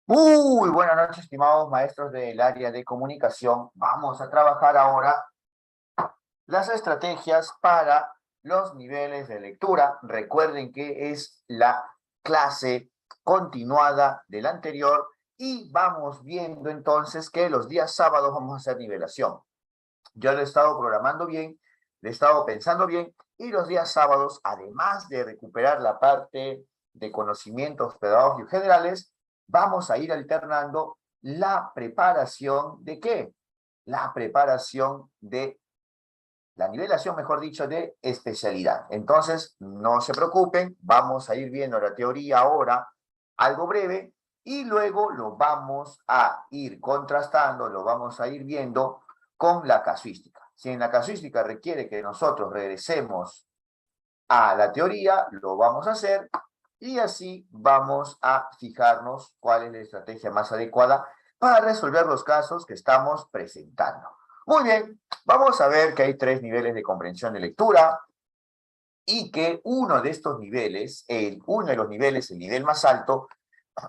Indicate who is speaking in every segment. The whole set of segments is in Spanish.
Speaker 1: Muy buenas noches, estimados maestros del área de comunicación. Vamos a trabajar ahora las estrategias para los niveles de lectura. Recuerden que es la clase continuada del anterior y vamos viendo entonces que los días sábados vamos a hacer nivelación. Yo lo he estado programando bien, lo he estado pensando bien y los días sábados, además de recuperar la parte de conocimientos pedagógicos generales, vamos a ir alternando la preparación de ¿qué? La preparación de la nivelación, mejor dicho, de especialidad. Entonces, no se preocupen, vamos a ir viendo la teoría ahora, algo breve, y luego lo vamos a ir contrastando, lo vamos a ir viendo con la casuística. Si en la casuística requiere que nosotros regresemos a la teoría, lo vamos a hacer, y así vamos a fijarnos cuál es la estrategia más adecuada para resolver los casos que estamos presentando. Muy bien, vamos a ver que hay 3 niveles de comprensión de lectura y que uno de estos niveles, uno de los niveles, el nivel más alto,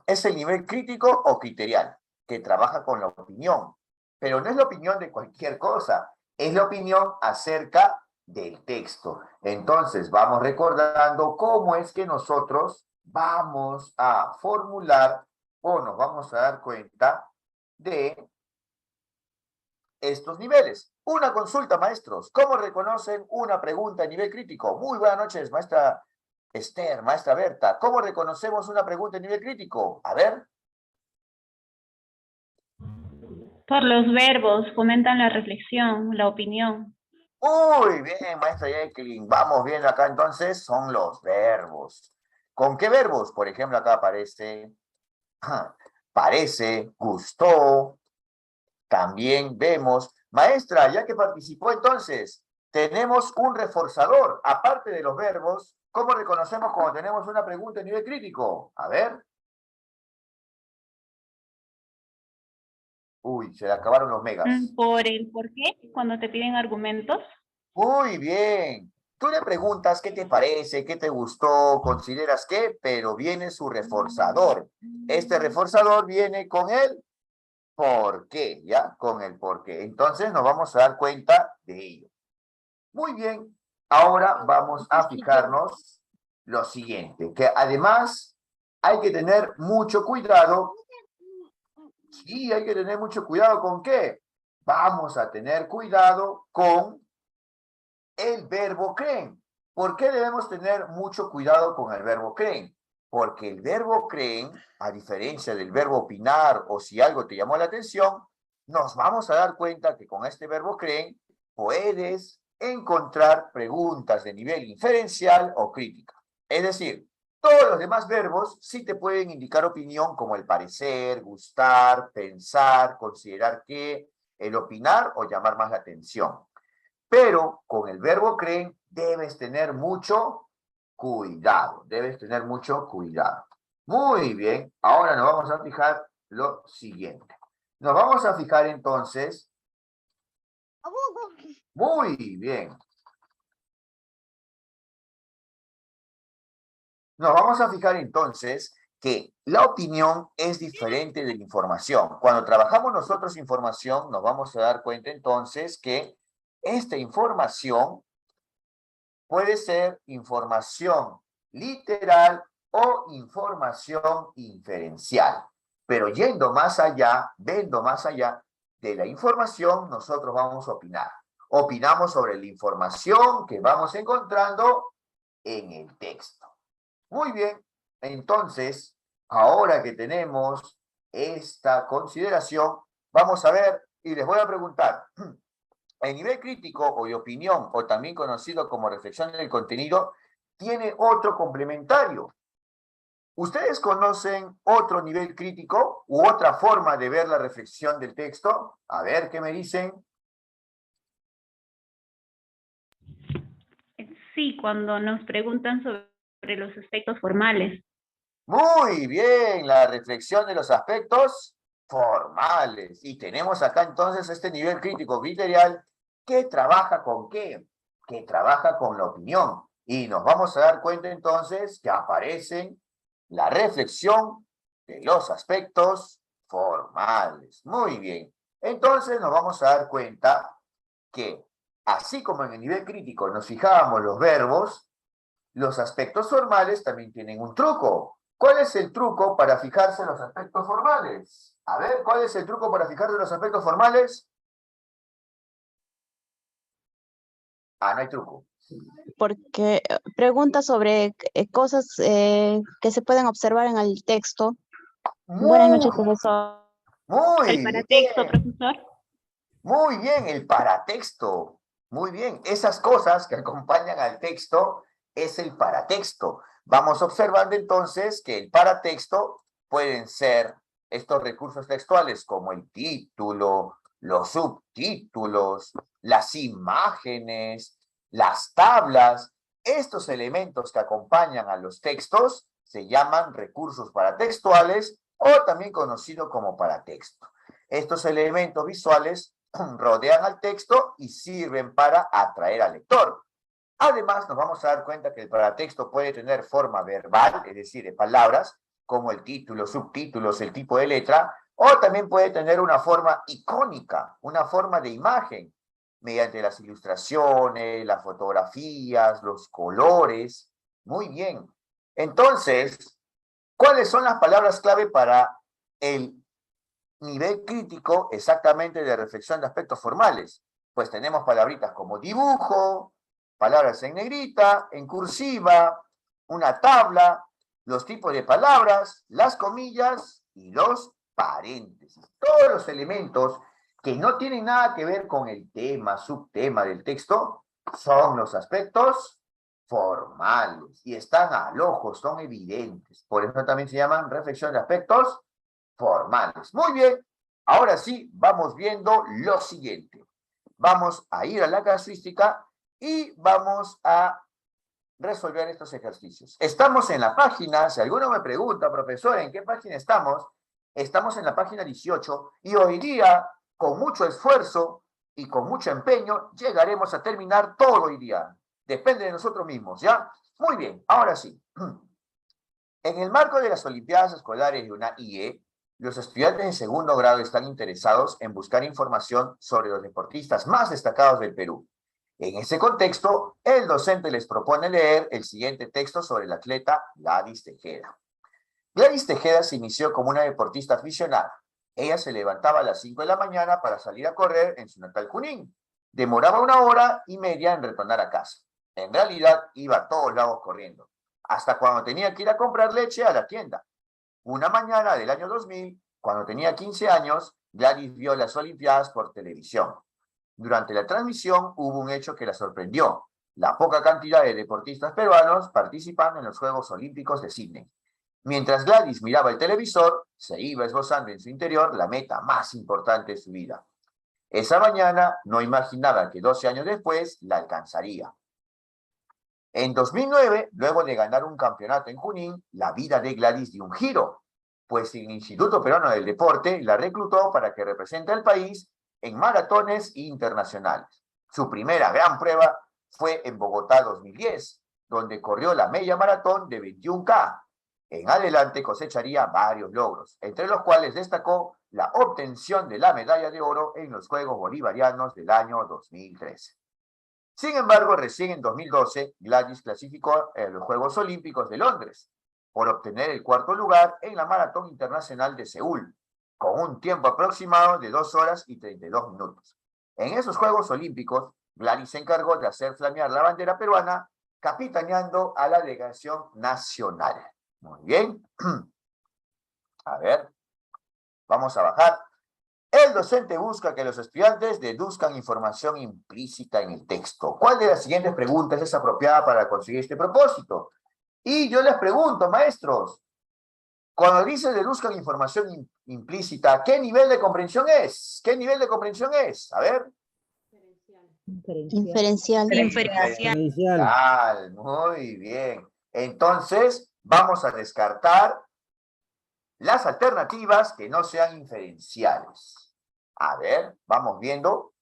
Speaker 1: es el nivel crítico o criterial, que trabaja con la opinión. Pero no es la opinión de cualquier cosa, es la opinión acerca del texto. Entonces, vamos recordando cómo es que nosotros vamos a formular o nos vamos a dar cuenta de estos niveles. Una consulta, maestros. ¿Cómo reconocen una pregunta a nivel crítico? Muy buenas noches, maestra Esther, maestra Berta. ¿Cómo reconocemos una pregunta a nivel crítico? A ver.
Speaker 2: Por los verbos, fomentan la reflexión, la opinión.
Speaker 1: Muy bien, maestra Jacqueline. Vamos viendo acá entonces, son los verbos. ¿Con qué verbos? Por ejemplo, acá aparece, parece, gustó. También vemos, maestra, ya que participó entonces, tenemos un reforzador, aparte de los verbos. ¿Cómo reconocemos cuando tenemos una pregunta a nivel crítico? A ver. Uy, se le acabaron los megas.
Speaker 2: Por el por qué, cuando te piden argumentos.
Speaker 1: Muy bien. Tú le preguntas qué te parece, qué te gustó, consideras qué, pero viene su reforzador. Este reforzador viene con el por qué, ¿ya? Con el por qué. Entonces nos vamos a dar cuenta de ello. Muy bien. Ahora vamos a fijarnos lo siguiente, que además hay que tener mucho cuidado. Sí, hay que tener mucho cuidado con qué. Vamos a tener cuidado con el verbo creen. ¿Por qué debemos tener mucho cuidado con el verbo creen? Porque el verbo creen, a diferencia del verbo opinar o si algo te llamó la atención, nos vamos a dar cuenta que con este verbo creen puedes encontrar preguntas de nivel inferencial o crítica. Es decir, todos los demás verbos sí te pueden indicar opinión como el parecer, gustar, pensar, considerar que, el opinar o llamar más la atención. Pero con el verbo creen debes tener mucho cuidado, debes tener mucho cuidado. Muy bien, ahora nos vamos a fijar lo siguiente. Nos vamos a fijar entonces, muy bien, nos vamos a fijar entonces que la opinión es diferente de la información. Cuando trabajamos nosotros información, nos vamos a dar cuenta entonces que esta información puede ser información literal o información inferencial. Pero yendo más allá, viendo más allá de la información, nosotros vamos a opinar. Opinamos sobre la información que vamos encontrando en el texto. Muy bien, entonces, ahora que tenemos esta consideración, vamos a ver y les voy a preguntar, el nivel crítico o de opinión, o también conocido como reflexión del contenido, tiene otro complementario. ¿Ustedes conocen otro nivel crítico u otra forma de ver la reflexión del texto? A ver, ¿qué me dicen?
Speaker 2: Sí, cuando nos preguntan sobre los aspectos formales.
Speaker 1: Muy bien, la reflexión de los aspectos formales. Y tenemos acá entonces este nivel crítico criterial que trabaja con qué? Que trabaja con la opinión. Y nos vamos a dar cuenta entonces que aparecen la reflexión de los aspectos formales. Muy bien. Entonces nos vamos a dar cuenta que, así como en el nivel crítico nos fijábamos los verbos, los aspectos formales también tienen un truco. ¿Cuál es el truco para fijarse en los aspectos formales? A ver, ¿cuál es el truco para fijarse en los aspectos formales? Ah, no hay truco.
Speaker 3: Porque pregunta sobre cosas que se pueden observar en el texto. Buenas noches, profesor.
Speaker 2: El
Speaker 1: Muy
Speaker 2: paratexto,
Speaker 1: bien.
Speaker 2: profesor.
Speaker 1: Muy bien, el paratexto. Muy bien, esas cosas que acompañan al texto es el paratexto. Vamos observando entonces que el paratexto pueden ser estos recursos textuales como el título, los subtítulos, las imágenes, las tablas. Estos elementos que acompañan a los textos se llaman recursos paratextuales o también conocido como paratexto. Estos elementos visuales rodean al texto y sirven para atraer al lector. Además, nos vamos a dar cuenta que el paratexto puede tener forma verbal, es decir, de palabras, como el título, subtítulos, el tipo de letra, o también puede tener una forma icónica, una forma de imagen, mediante las ilustraciones, las fotografías, los colores. Muy bien. Entonces, ¿cuáles son las palabras clave para el nivel crítico exactamente de reflexión de aspectos formales? Pues tenemos palabritas como dibujo, palabras en negrita, en cursiva, una tabla, los tipos de palabras, las comillas y los paréntesis. Todos los elementos que no tienen nada que ver con el tema, subtema del texto, son los aspectos formales y están al ojo, son evidentes. Por eso también se llaman reflexión de aspectos formales. Muy bien, ahora sí, vamos viendo lo siguiente. Vamos a ir a la casuística y vamos a resolver estos ejercicios. Estamos en la página, si alguno me pregunta, profesor, ¿en qué página estamos? Estamos en la página 18 y hoy día, con mucho esfuerzo y con mucho empeño, llegaremos a terminar todo hoy día. Depende de nosotros mismos, ¿ya? Muy bien, ahora sí. En el marco de las Olimpiadas Escolares de una IE, los estudiantes de segundo grado están interesados en buscar información sobre los deportistas más destacados del Perú. En ese contexto, el docente les propone leer el siguiente texto sobre el atleta Gladys Tejeda. Gladys Tejeda se inició como una deportista aficionada. Ella se levantaba a las 5 de la mañana para salir a correr en su natal Junín. Demoraba 1 hora y media en retornar a casa. En realidad, iba a todos lados corriendo, hasta cuando tenía que ir a comprar leche a la tienda. Una mañana del año 2000, cuando tenía 15 años, Gladys vio las Olimpiadas por televisión. Durante la transmisión hubo un hecho que la sorprendió: la poca cantidad de deportistas peruanos participando en los Juegos Olímpicos de Sydney. Mientras Gladys miraba el televisor, se iba esbozando en su interior la meta más importante de su vida. Esa mañana no imaginaba que 12 años después la alcanzaría. En 2009, luego de ganar un campeonato en Junín, la vida de Gladys dio un giro, pues el Instituto Peruano del Deporte la reclutó para que represente al país en maratones internacionales. Su primera gran prueba fue en Bogotá 2010, donde corrió la media maratón de 21K. En adelante cosecharía varios logros, entre los cuales destacó la obtención de la medalla de oro en los Juegos Bolivarianos del año 2013. Sin embargo, recién en 2012, Gladys clasificó a los Juegos Olímpicos de Londres por obtener el 4.º lugar en la Maratón Internacional de Seúl, con un tiempo aproximado de 2 horas y 32 minutos. En esos Juegos Olímpicos, Gladys se encargó de hacer flamear la bandera peruana, capitaneando a la delegación nacional. Muy bien. A ver, vamos a bajar. El docente busca que los estudiantes deduzcan información implícita en el texto. ¿Cuál de las siguientes preguntas es apropiada para conseguir este propósito? Y yo les pregunto, maestros, cuando dice deduzcan información implícita, ¿qué nivel de comprensión es? ¿Qué nivel de comprensión es? A ver.
Speaker 3: Inferencial.
Speaker 1: Inferencial. Muy bien. Entonces, vamos a descartar las alternativas que no sean inferenciales. A ver, vamos viendo.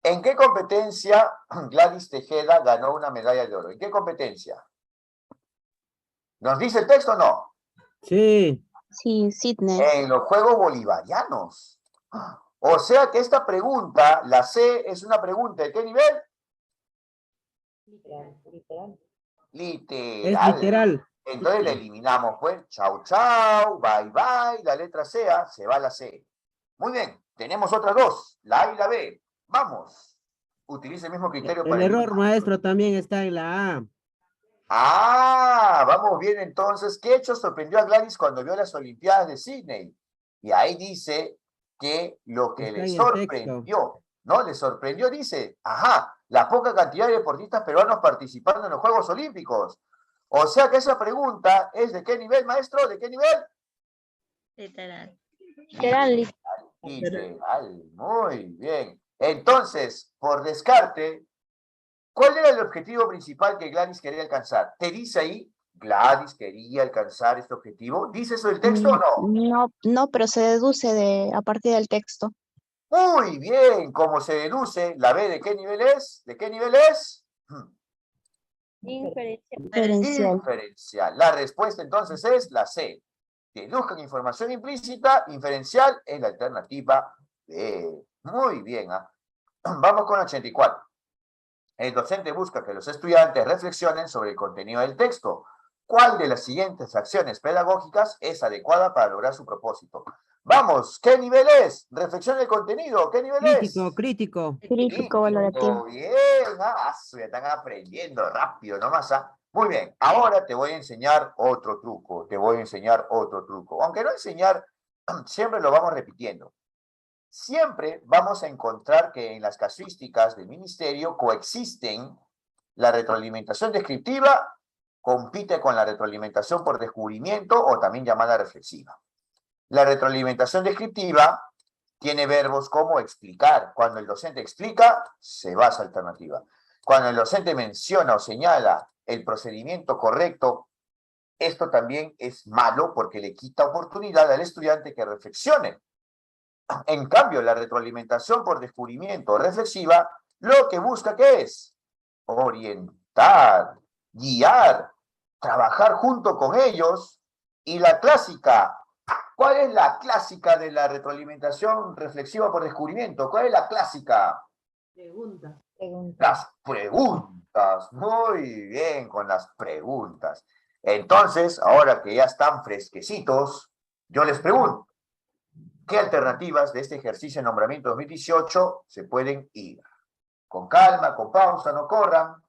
Speaker 1: ¿En qué competencia Gladys Tejeda ganó una medalla de oro? ¿En qué competencia? ¿Nos dice el texto o no?
Speaker 4: Sí.
Speaker 3: Sí, Sidney.
Speaker 1: En los Juegos Bolivarianos. O sea que esta pregunta, la C, es una pregunta ¿de qué nivel?
Speaker 4: Literal.
Speaker 1: Literal.
Speaker 5: Es literal.
Speaker 1: Entonces la eliminamos, pues. Chau, chau, bye, bye. La letra C, se va la C. Muy bien, tenemos otras dos, la A y la B. Vamos. Utilice el mismo criterio
Speaker 5: El
Speaker 1: para
Speaker 5: error,
Speaker 1: eliminar.
Speaker 5: maestro, también está en la A.
Speaker 1: Ah, vamos bien entonces. ¿Qué hecho sorprendió a Gladys cuando vio las Olimpiadas de Sydney? Y ahí dice que lo que
Speaker 5: Está
Speaker 1: le
Speaker 5: en el
Speaker 1: sorprendió, ¿no? Le sorprendió, dice, ajá, la poca cantidad de deportistas peruanos participando en los Juegos Olímpicos. O sea que esa pregunta es ¿de qué nivel, maestro? ¿De qué nivel?
Speaker 2: Literal.
Speaker 1: Literal. Muy bien. Entonces, por descarte, ¿cuál era el objetivo principal que Gladys quería alcanzar? ¿Te dice ahí, Gladys quería alcanzar este objetivo? ¿Dice eso el texto o no?
Speaker 3: No, pero se deduce a partir del texto.
Speaker 1: Muy bien, como se deduce, ¿la B de qué nivel es? ¿De qué nivel es?
Speaker 3: Diferencial.
Speaker 1: Inferencial. La respuesta entonces es la C. Deduzcan información implícita, inferencial es la alternativa B. Muy bien. Vamos con 84. El docente busca que los estudiantes reflexionen sobre el contenido del texto. ¿Cuál de las siguientes acciones pedagógicas es adecuada para lograr su propósito? Vamos, ¿qué nivel es? Reflexión del contenido, ¿qué nivel
Speaker 5: Crítico,
Speaker 1: es?
Speaker 5: crítico.
Speaker 3: Crítico valorativo.
Speaker 1: Bien, ya están aprendiendo rápido nomás. Muy bien, ahora te voy a enseñar otro truco, Aunque no enseñar, siempre lo vamos repitiendo. Siempre vamos a encontrar que en las casuísticas del ministerio coexisten la retroalimentación descriptiva, compite con la retroalimentación por descubrimiento o también llamada reflexiva. La retroalimentación descriptiva tiene verbos como explicar. Cuando el docente explica, se basa alternativa. Cuando el docente menciona o señala el procedimiento correcto, esto también es malo porque le quita oportunidad al estudiante que reflexione. En cambio, la retroalimentación por descubrimiento reflexiva, lo que busca, ¿qué es? Orientar, guiar, trabajar junto con ellos. Y la clásica, ¿cuál es la clásica de la retroalimentación reflexiva por descubrimiento? ¿Cuál es la clásica?
Speaker 4: Pregunta.
Speaker 1: Las preguntas. Muy bien con las preguntas. Entonces, ahora que ya están fresquecitos, yo les pregunto, ¿qué alternativas de este ejercicio de nombramiento 2018 se pueden ir? Con calma, con pausa, no corran.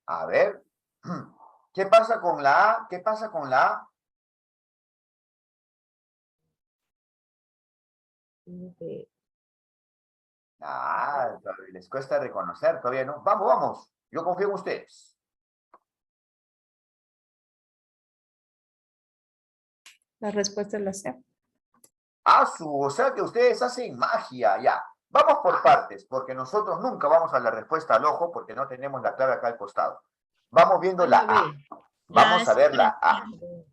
Speaker 1: A ver, ¿qué pasa con la A? ¿Qué pasa con la A? Les cuesta reconocer, todavía no. Vamos, vamos, yo confío en ustedes.
Speaker 4: La respuesta es la C.
Speaker 1: O sea que ustedes hacen magia, ya. Vamos por partes, porque nosotros nunca vamos a la respuesta al ojo, porque no tenemos la clave acá al costado. Vamos viendo la A. Vamos a ver la A.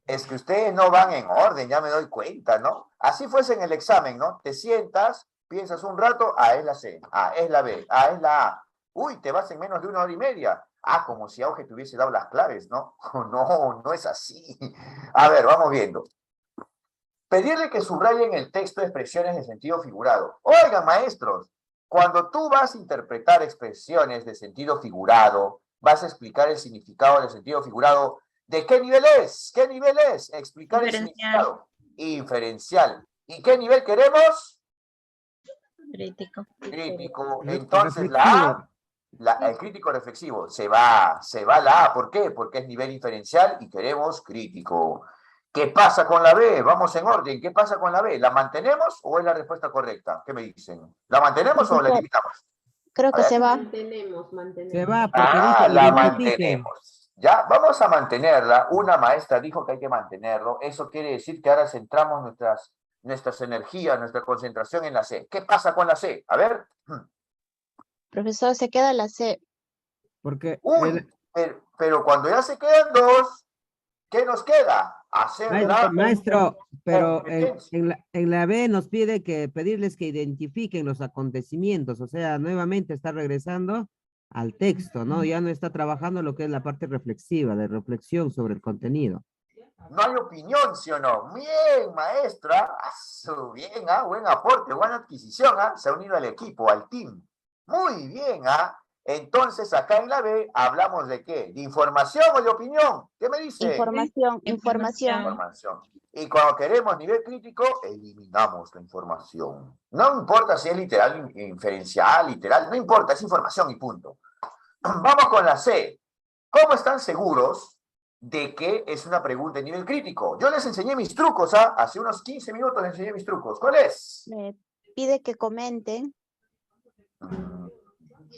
Speaker 1: Es que ustedes no van en orden, ya me doy cuenta, ¿no? Así fuese en el examen, ¿no? Te sientas, piensas un rato, es la C, es la B, es la A. Uy, te vas en menos de 1 hora y media. Como si Auge te hubiese dado las claves, ¿no? No, no es así. A ver, vamos viendo. Pedirle que subrayen el texto expresiones de sentido figurado. Oigan, maestros, cuando tú vas a interpretar expresiones de sentido figurado, vas a explicar el significado del sentido figurado. ¿De qué nivel es? ¿Qué nivel es? Explicar el significado. Inferencial. ¿Y qué nivel queremos?
Speaker 2: Crítico.
Speaker 1: Crítico.
Speaker 5: Reflexivo.
Speaker 1: Entonces el crítico reflexivo se va la A. ¿Por qué? Porque es nivel inferencial y queremos crítico. ¿Qué pasa con la B? Vamos en orden. ¿Qué pasa con la B? ¿La mantenemos o es la respuesta correcta? ¿Qué me dicen? ¿La mantenemos o la eliminamos?
Speaker 3: Creo que se va.
Speaker 4: Mantenemos.
Speaker 5: Se va porque dice
Speaker 1: La
Speaker 5: nivel, dice.
Speaker 1: mantenemos. Ya, vamos a mantenerla. Una maestra dijo que hay que mantenerlo. Eso quiere decir que ahora centramos nuestras nuestras energías, nuestra concentración en la C. ¿Qué pasa con la C? A ver.
Speaker 3: Profesor, se queda la C.
Speaker 5: Porque
Speaker 1: Uy, pero cuando ya se quedan dos, ¿qué nos queda? Hacer la
Speaker 5: maestro, pero
Speaker 1: competencia.
Speaker 5: en la B nos pide que pedirles que identifiquen los acontecimientos, o sea, nuevamente está regresando al texto, ¿no? Ya no está trabajando lo que es la parte reflexiva, de reflexión sobre el contenido.
Speaker 1: No hay opinión, ¿sí o no? Bien, maestra. Bien, buen aporte, buena adquisición, se ha unido al equipo, al team. Muy bien, Entonces, acá en la B, ¿hablamos de qué? ¿De información o de opinión? ¿Qué me dice?
Speaker 3: Información.
Speaker 1: Información. Y cuando queremos nivel crítico, eliminamos la información. No importa si es literal, inferencial, literal, no importa, es información y punto. Vamos con la C. ¿Cómo están seguros de que es una pregunta de nivel crítico? Yo les enseñé mis trucos, hace unos 15 minutos les enseñé mis trucos. ¿Cuál es?
Speaker 3: Me pide que comenten.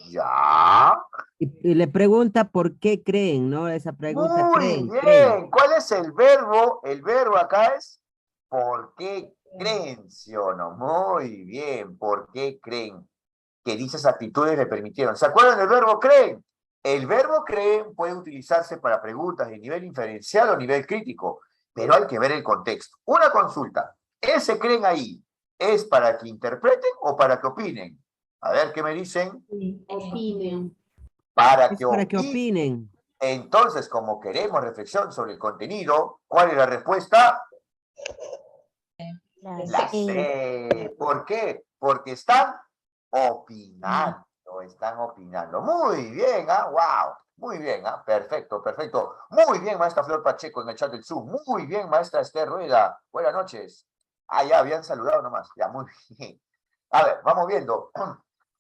Speaker 1: Ya.
Speaker 5: Y le pregunta por qué creen, ¿no? Esa pregunta,
Speaker 1: Muy
Speaker 5: creen.
Speaker 1: bien. ¿Cuál es el verbo? El verbo acá es ¿por qué creen? ¿Sí o no? Muy bien. ¿Por qué creen? Que dichas actitudes le permitieron. ¿Se acuerdan del verbo creen? El verbo creen puede utilizarse para preguntas de nivel inferencial o nivel crítico, pero hay que ver el contexto. Una consulta. ¿Ese creen ahí es para que interpreten o para que opinen? A ver, ¿qué me dicen?
Speaker 4: Opinión.
Speaker 1: Para
Speaker 5: Es
Speaker 1: que
Speaker 5: para que
Speaker 1: opinen.
Speaker 5: opinen.
Speaker 1: Entonces, como queremos reflexión sobre el contenido, ¿cuál es la respuesta? La C. ¿Por qué? Porque están opinando, Muy bien, wow. Muy bien, perfecto, perfecto. Muy bien, maestra Flor Pacheco en el chat del Zoom. Muy bien, maestra Esther Rueda. Buenas noches. Ya habían saludado nomás. Ya, muy bien. A ver, vamos viendo.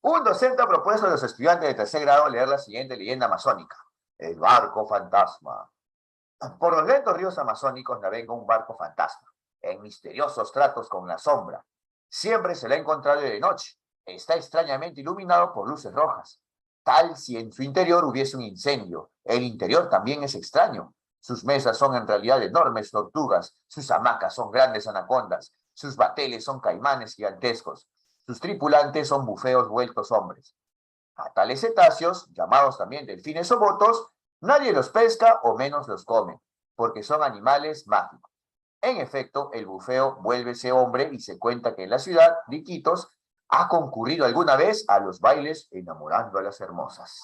Speaker 1: Un docente ha propuesto a los estudiantes de tercer grado leer la siguiente leyenda amazónica. El barco fantasma. Por los lentos ríos amazónicos navega un barco fantasma, en misteriosos tratos con la sombra. Siempre se le ha encontrado de noche. Está extrañamente iluminado por luces rojas, tal si en su interior hubiese un incendio. El interior también es extraño. Sus mesas son en realidad enormes tortugas, sus hamacas son grandes anacondas, sus bateles son caimanes gigantescos, sus tripulantes son bufeos vueltos hombres. A tales cetáceos, llamados también delfines o botos, nadie los pesca o menos los come, porque son animales mágicos. En efecto, el bufeo vuélvese hombre y se cuenta que en la ciudad de Iquitos ha concurrido alguna vez a los bailes enamorando a las hermosas.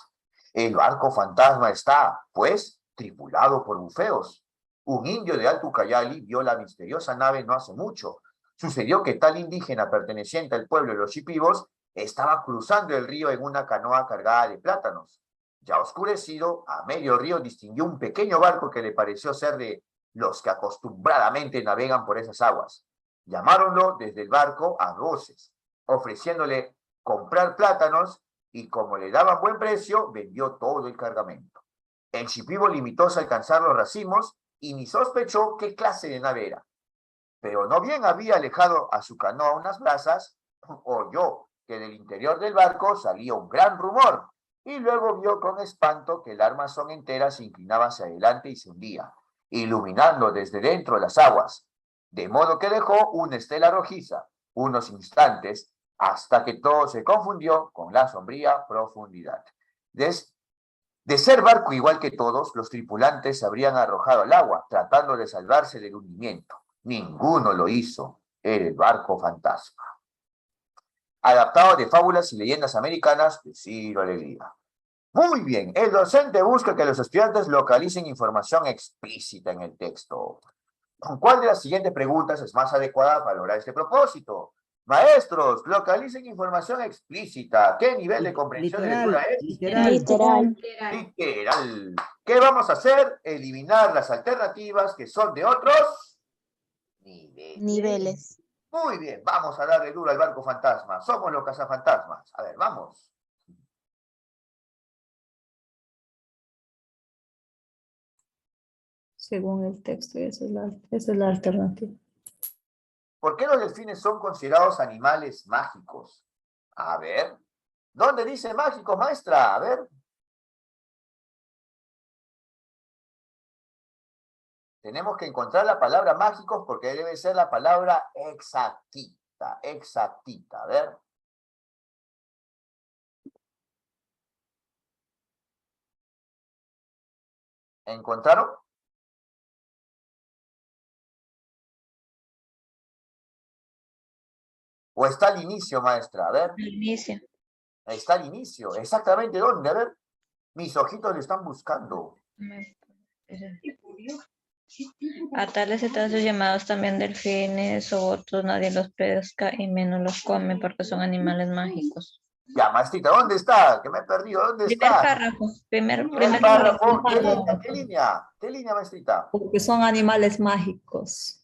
Speaker 1: El barco fantasma está, pues, tripulado por bufeos. Un indio de Alto Ucayali vio la misteriosa nave no hace mucho. Sucedió que tal indígena perteneciente al pueblo de los Shipibos estaba cruzando el río en una canoa cargada de plátanos. Ya oscurecido, a medio río distinguió un pequeño barco que le pareció ser de los que acostumbradamente navegan por esas aguas. Llamáronlo desde el barco a voces, ofreciéndole comprar plátanos y como le daban buen precio, vendió todo el cargamento. El Shipibo limitóse a alcanzar los racimos y ni sospechó qué clase de nave era. Pero no bien había alejado a su canoa unas brazas, oyó que del interior del barco salía un gran rumor, y luego vio con espanto que el armazón entera se inclinaba hacia adelante y se hundía, iluminando desde dentro las aguas, de modo que dejó una estela rojiza, unos instantes, hasta que todo se confundió con la sombría profundidad. De ser barco igual que todos, los tripulantes se habrían arrojado al agua, tratando de salvarse del hundimiento. Ninguno lo hizo. Era el barco fantasma. Adaptado de fábulas y leyendas americanas de Ciro Alegría. Muy bien, el docente busca que los estudiantes localicen información explícita en el texto. ¿Cuál de las siguientes preguntas es más adecuada para lograr este propósito? Maestros, localicen información explícita. ¿Qué nivel de comprensión de lectura es?
Speaker 3: Literal.
Speaker 1: Literal. ¿Qué vamos a hacer? Eliminar las alternativas que son de otros
Speaker 3: Niveles.
Speaker 1: Muy bien, vamos a darle duro al barco fantasma. Somos los cazafantasmas. A ver, vamos.
Speaker 4: Según el texto, esa es la alternativa.
Speaker 1: ¿Por qué los delfines son considerados animales mágicos? A ver. ¿Dónde dice mágicos, maestra? A ver. tenemos que encontrar la palabra mágicos porque debe ser la palabra exactita, exactita. A ver. ¿Encontraron? ¿O está al inicio, maestra? A ver.
Speaker 3: Al inicio.
Speaker 1: Está al inicio. ¿Exactamente dónde? A ver. Mis ojitos lo están buscando.
Speaker 6: A tales y tales llamados también delfines o otros, nadie los pesca y menos los come porque son animales mágicos.
Speaker 1: Ya, maestrita, ¿dónde está? Que me he perdido. ¿Dónde
Speaker 6: Primer
Speaker 1: está?
Speaker 6: párrafo, primer
Speaker 1: Primer párrafo. ¿Qué línea? ¿Qué línea? ¿Qué línea, maestrita?
Speaker 4: Porque son animales mágicos.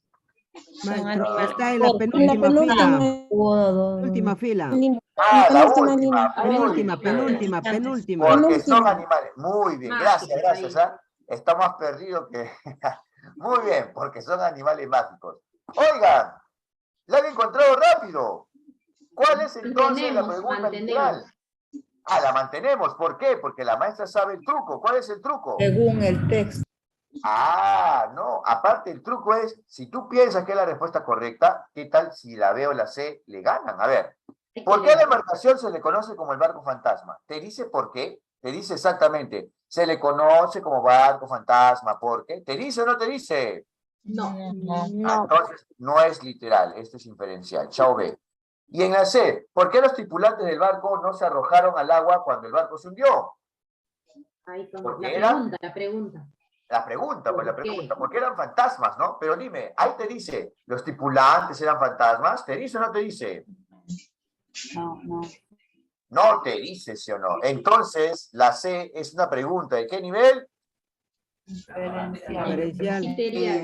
Speaker 5: Maestro,
Speaker 6: animales.
Speaker 5: está en la
Speaker 3: En la
Speaker 5: penúltima
Speaker 3: penúltima.
Speaker 5: fila.
Speaker 4: Uno, dos.
Speaker 5: Última fila.
Speaker 1: Ah, la
Speaker 3: Penúltima línea.
Speaker 1: última. Muy
Speaker 5: Penúltima,
Speaker 1: bien.
Speaker 5: penúltima, penúltima.
Speaker 1: Porque son
Speaker 3: Penúltima.
Speaker 1: animales. Muy bien, gracias, gracias. ¿Ah? Está más perdido que... Muy bien, porque son animales mágicos. Oigan, la han encontrado rápido. ¿Cuál es entonces la pregunta literal? Ah, la mantenemos. ¿Por qué? Porque la maestra sabe el truco. ¿Cuál es el truco?
Speaker 4: Según el texto.
Speaker 1: Ah, no. Aparte, el truco es, si tú piensas que es la respuesta correcta, ¿qué tal si la B o la C le ganan? A ver, ¿por qué a la embarcación se le conoce como el barco fantasma? ¿Te dice por qué? Te dice exactamente, se le conoce como barco fantasma, ¿por qué? ¿Te dice o no te dice?
Speaker 6: No.
Speaker 1: Ah,
Speaker 3: No.
Speaker 1: entonces, no es literal, este es inferencial. Chao B. Y en la C, ¿por qué los tripulantes del barco no se arrojaron al agua cuando el barco se hundió? Porque
Speaker 7: La pregunta.
Speaker 1: La pregunta, pues la
Speaker 7: ¿Por qué?
Speaker 1: pregunta, porque eran fantasmas, ¿no? Pero dime, ahí te dice, ¿los tripulantes eran fantasmas? ¿Te dice o no te dice?
Speaker 7: No.
Speaker 1: No te dice, ¿sí o no? Entonces, la C es una pregunta, ¿de qué nivel?
Speaker 5: Diferencial.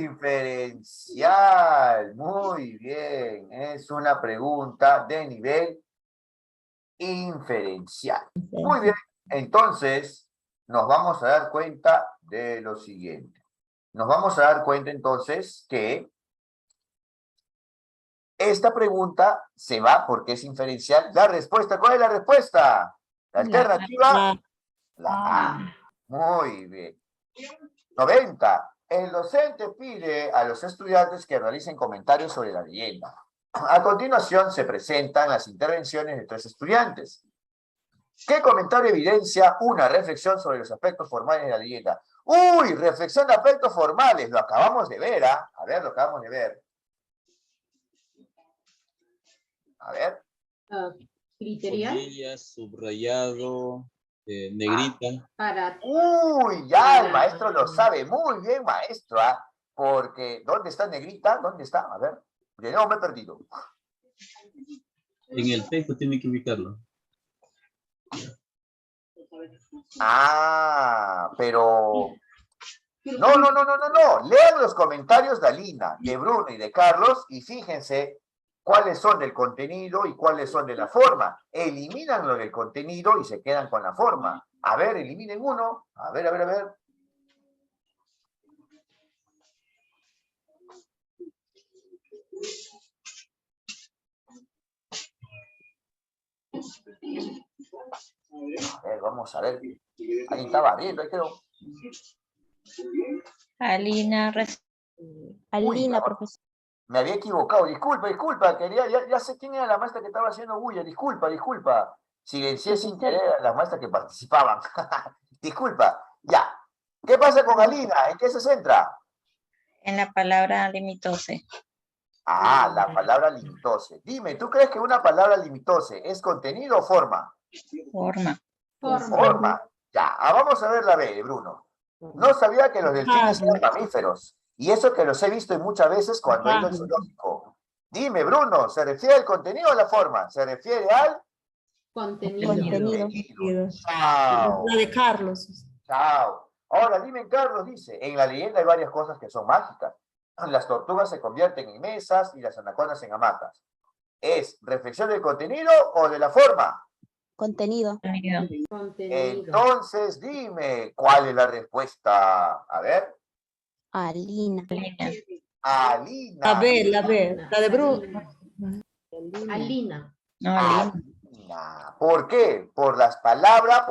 Speaker 1: Inferencial. Muy bien, es una pregunta de nivel inferencial. Muy bien, entonces nos vamos a dar cuenta de lo siguiente. Nos vamos a dar cuenta entonces que esta pregunta se va porque es inferencial. La respuesta, ¿cuál es la respuesta? La alternativa, la A. Muy bien. 90. El docente pide a los estudiantes que realicen comentarios sobre la leyenda. A continuación se presentan las intervenciones de 3 estudiantes. ¿Qué comentario evidencia una reflexión sobre los aspectos formales de la leyenda? ¡Uy! Reflexión de aspectos formales. Lo acabamos de ver, ¿ah? A ver, lo acabamos de ver. A ver.
Speaker 8: Comillas, subrayado, negrita.
Speaker 1: ¡Uy! Ya, el maestro lo sabe. Muy bien, maestro, ¿ah? Porque, ¿dónde está negrita? ¿Dónde está? A ver. De nuevo me he perdido.
Speaker 8: En el texto tiene que ubicarlo.
Speaker 1: Ah, pero... No. Lean los comentarios de Alina, de Bruno y de Carlos y fíjense cuáles son del contenido y cuáles son de la forma. Eliminan lo del contenido y se quedan con la forma. A ver, eliminen uno. A ver. A ver, vamos a ver. Ahí estaba viendo, ahí quedó.
Speaker 6: Alina,
Speaker 3: Alina,
Speaker 1: Uy,
Speaker 3: profesor.
Speaker 1: me había equivocado. Disculpa. Ya sé quién era la maestra que estaba haciendo bulla. Disculpa. Silencié sin querer a las maestras que participaban. Disculpa. Ya. ¿Qué pasa con Alina? ¿En qué se centra?
Speaker 6: en la palabra limitose.
Speaker 1: Ah, la palabra limitose. Dime, ¿tú crees que una palabra limitose es contenido o forma?
Speaker 6: Forma.
Speaker 1: Forma. Ya, vamos a ver la B, Bruno. No sabía que los delfines eran mamíferos. Y eso que los he visto muchas veces cuando he ido al zoológico. Dime, Bruno, ¿se refiere al contenido o a la forma? ¿Se refiere al
Speaker 3: Contenido.
Speaker 1: Chao.
Speaker 4: La de Carlos.
Speaker 1: Chao. Ahora, dime, Carlos, dice, en la leyenda hay varias cosas que son mágicas. Las tortugas se convierten en mesas y las anacondas en hamacas. ¿Es reflexión del contenido o de la forma?
Speaker 3: Contenido.
Speaker 1: Entonces, dime, ¿cuál es la respuesta? A ver.
Speaker 3: Alina.
Speaker 1: Alina.
Speaker 4: La B. La de Bruno.
Speaker 7: Alina.
Speaker 6: No, Alina.
Speaker 1: Alina. ¿Por qué? Por la palabra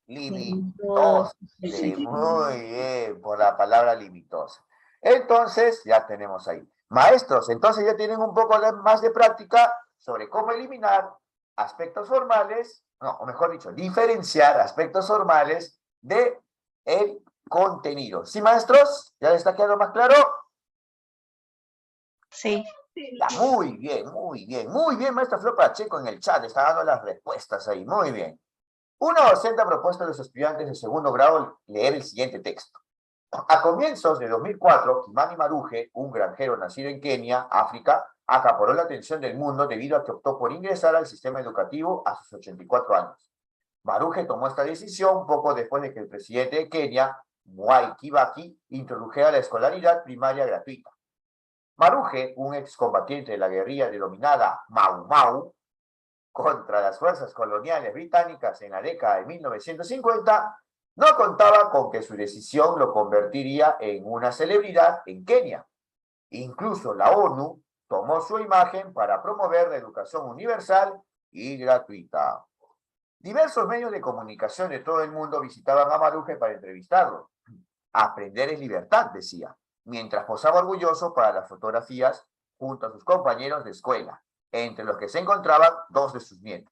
Speaker 1: Limitosa. Muy bien, por la palabra limitosa. Entonces, ya tenemos ahí. Maestros, entonces ya tienen un poco más de práctica sobre cómo eliminar aspectos formales, no, o mejor dicho, diferenciar aspectos formales de el contenido. ¿Sí, maestros? ¿Ya les está quedando más claro?
Speaker 6: Sí.
Speaker 1: Ya, muy bien, muy bien. Muy bien, maestra Flor Pacheco en el chat. Está dando las respuestas ahí. Muy bien. Una docente ha propuesto a los estudiantes de segundo grado leer el siguiente texto. A comienzos de 2004, Kimani Maruje, un granjero nacido en Kenia, África, acaparó la atención del mundo debido a que optó por ingresar al sistema educativo a sus 84 años. Maruje tomó esta decisión poco después de que el presidente de Kenia, Mwai Kibaki, introdujera la escolaridad primaria gratuita. Maruje, un excombatiente de la guerrilla denominada Mau Mau, contra las fuerzas coloniales británicas en la década de 1950, no contaba con que su decisión lo convertiría en una celebridad en Kenia. Incluso la ONU tomó su imagen para promover la educación universal y gratuita. Diversos medios de comunicación de todo el mundo visitaban a Maruje para entrevistarlo. Aprender es libertad, decía, mientras posaba orgulloso para las fotografías junto a sus compañeros de escuela, entre los que se encontraban dos de sus nietos.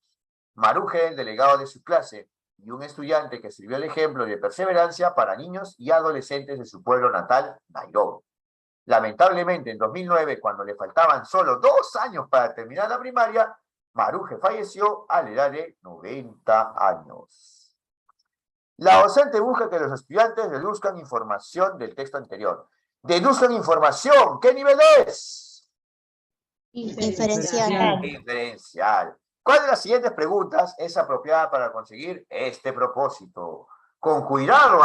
Speaker 1: Maruje, el delegado de su clase, y un estudiante que sirvió el ejemplo de perseverancia para niños y adolescentes de su pueblo natal, Nairobi. Lamentablemente, en 2009, cuando le faltaban solo 2 años para terminar la primaria, Maruje falleció a la edad de 90 años. La docente busca que los estudiantes deduzcan información del texto anterior. Deduzcan información. ¿Qué nivel es?
Speaker 3: Inferencial.
Speaker 1: Diferencial. ¿Cuál de las siguientes preguntas es apropiada para conseguir este propósito? Con cuidado,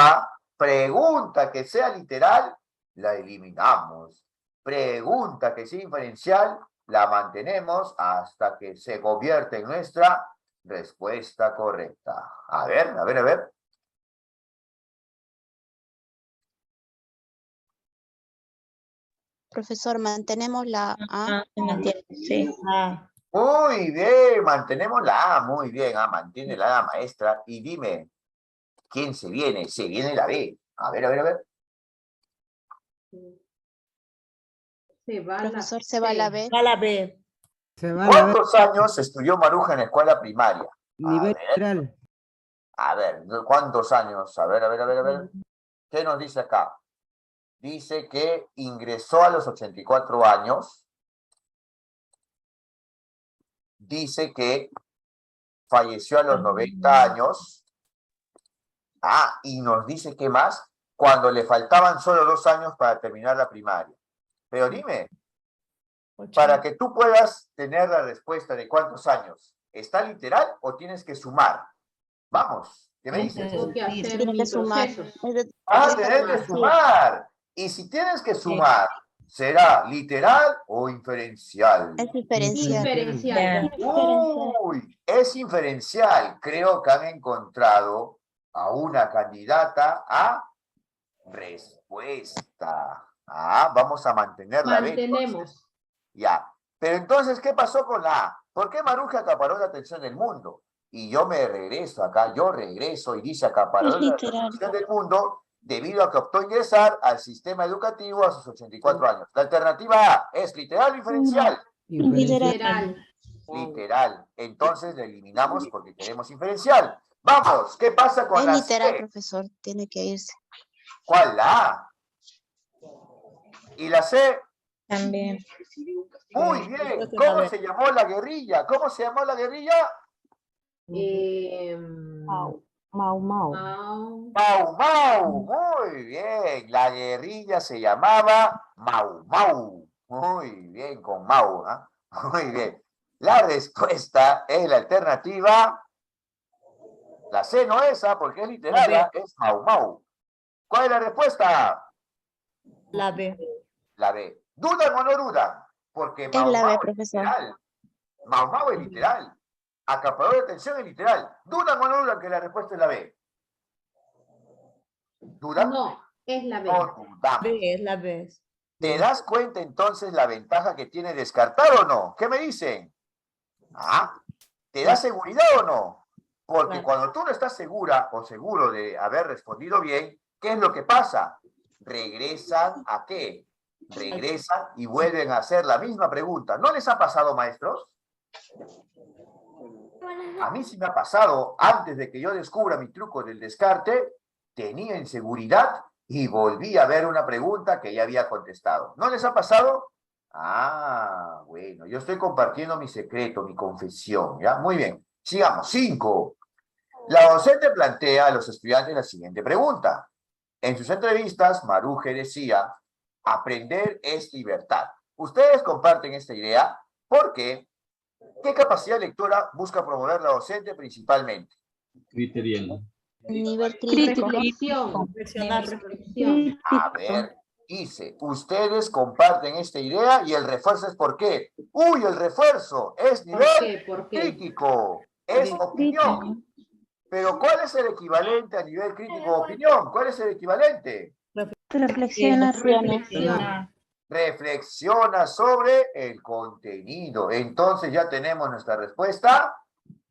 Speaker 1: pregunta que sea literal, la eliminamos. Pregunta que sea inferencial, la mantenemos hasta que se convierta en nuestra respuesta correcta. A ver, a ver, a ver.
Speaker 3: Profesor, mantenemos la A.
Speaker 6: Sí.
Speaker 4: Ah,
Speaker 1: Muy bien, mantenemos la A, muy bien, mantiene la A, maestra. Y dime, ¿quién se viene? Se viene la B. A ver, a ver, a ver.
Speaker 7: Se va
Speaker 3: Profesor, se va la B.
Speaker 4: a la B.
Speaker 5: Se va a la
Speaker 1: ¿Cuántos años estudió Maruja en la escuela primaria?
Speaker 5: nivel
Speaker 1: ver.
Speaker 5: literal.
Speaker 1: A ver, ¿cuántos años? A ver, a ver, a ver, a ver. ¿Qué nos dice acá? Dice que ingresó a los 84 años. Dice que falleció a los 90 años. Y nos dice que más, cuando le faltaban solo 2 años para terminar la primaria. Pero dime, para que tú puedas tener la respuesta de cuántos años, ¿está literal o tienes que sumar? Vamos, ¿qué me dices?
Speaker 7: Tengo que hacer
Speaker 3: Tiene que
Speaker 7: mis
Speaker 3: sumar.
Speaker 7: procesos.
Speaker 1: Tienes que sumar. Y si tienes que sumar, ¿será literal o inferencial?
Speaker 3: Es diferencial.
Speaker 7: Diferencial.
Speaker 1: Uy, es inferencial. Creo que han encontrado a una candidata a respuesta. Vamos a mantener la B.
Speaker 7: Mantenemos.
Speaker 1: Ya. Pero entonces, ¿qué pasó con la A? ¿Por qué Maruja acaparó la atención del mundo? Y yo me regreso acá, yo regreso y dice acaparó
Speaker 3: Es
Speaker 1: la
Speaker 3: literal.
Speaker 1: atención del mundo debido a que optó ingresar al sistema educativo a sus 84 años. La alternativa A es literal o inferencial.
Speaker 7: Literal.
Speaker 1: Literal. Entonces la eliminamos porque queremos inferencial. Vamos, ¿qué pasa con
Speaker 3: Es
Speaker 1: la
Speaker 3: literal,
Speaker 1: C?
Speaker 3: profesor. Tiene que irse.
Speaker 1: ¿Cuál? La A. ¿Y la C?
Speaker 6: También.
Speaker 1: Muy bien. ¿Cómo se llamó la guerrilla? ¿Cómo se llamó la guerrilla?
Speaker 4: Mau, Mau.
Speaker 7: Mau.
Speaker 1: Mau Mau. Muy bien. La guerrilla se llamaba Mau Mau. Muy bien, con Mau. Muy bien. La respuesta es la alternativa. La C no es esa porque es literal, es Mau Mau. ¿Cuál es la respuesta?
Speaker 4: La B.
Speaker 1: La B. ¿Dudan o no dudan? Porque
Speaker 3: Es
Speaker 1: Mau
Speaker 3: la B,
Speaker 1: Mau es
Speaker 3: profesor.
Speaker 1: literal. Mau Mau es literal. Acaparador de atención es literal. ¿Dudan o no dudan que la respuesta es la B? ¿Dudan?
Speaker 7: No, es la B.
Speaker 1: No dudamos.
Speaker 4: B es la B.
Speaker 1: ¿Te das cuenta entonces la ventaja que tiene descartar o no? ¿Qué me dicen? ¿Te da seguridad o no? Porque
Speaker 4: Claro.
Speaker 1: cuando tú no estás segura o seguro de haber respondido bien, ¿qué es lo que pasa? Regresan ¿a qué? Regresan y vuelven a hacer la misma pregunta. ¿No les ha pasado, maestros? A mí sí me ha pasado, antes de que yo descubra mi truco del descarte, tenía inseguridad y volví a ver una pregunta que ya había contestado. ¿No les ha pasado? Ah, bueno, yo estoy compartiendo mi secreto, mi confesión, ¿ya? Muy bien, sigamos. 5. La docente plantea a los estudiantes la siguiente pregunta. En sus entrevistas, Maruje decía, aprender es libertad. ¿Ustedes comparten esta idea? ¿Por qué? ¿Qué capacidad lectora busca promover la docente principalmente?
Speaker 8: Criteriano.
Speaker 3: Nivel crítico.
Speaker 7: Reflexión.
Speaker 4: Reflexionar.
Speaker 7: Reflexión.
Speaker 1: A ver, dice, ustedes comparten esta idea y el refuerzo es ¿por qué? Uy, el refuerzo es
Speaker 7: ¿Por
Speaker 1: nivel
Speaker 7: qué? ¿Por qué?
Speaker 1: crítico, es opinión. Pero ¿cuál es el equivalente a nivel crítico o opinión? ¿Cuál es el equivalente?
Speaker 6: Reflexiona.
Speaker 7: Reflexión.
Speaker 1: Reflexiona sobre el contenido. Entonces ya tenemos nuestra respuesta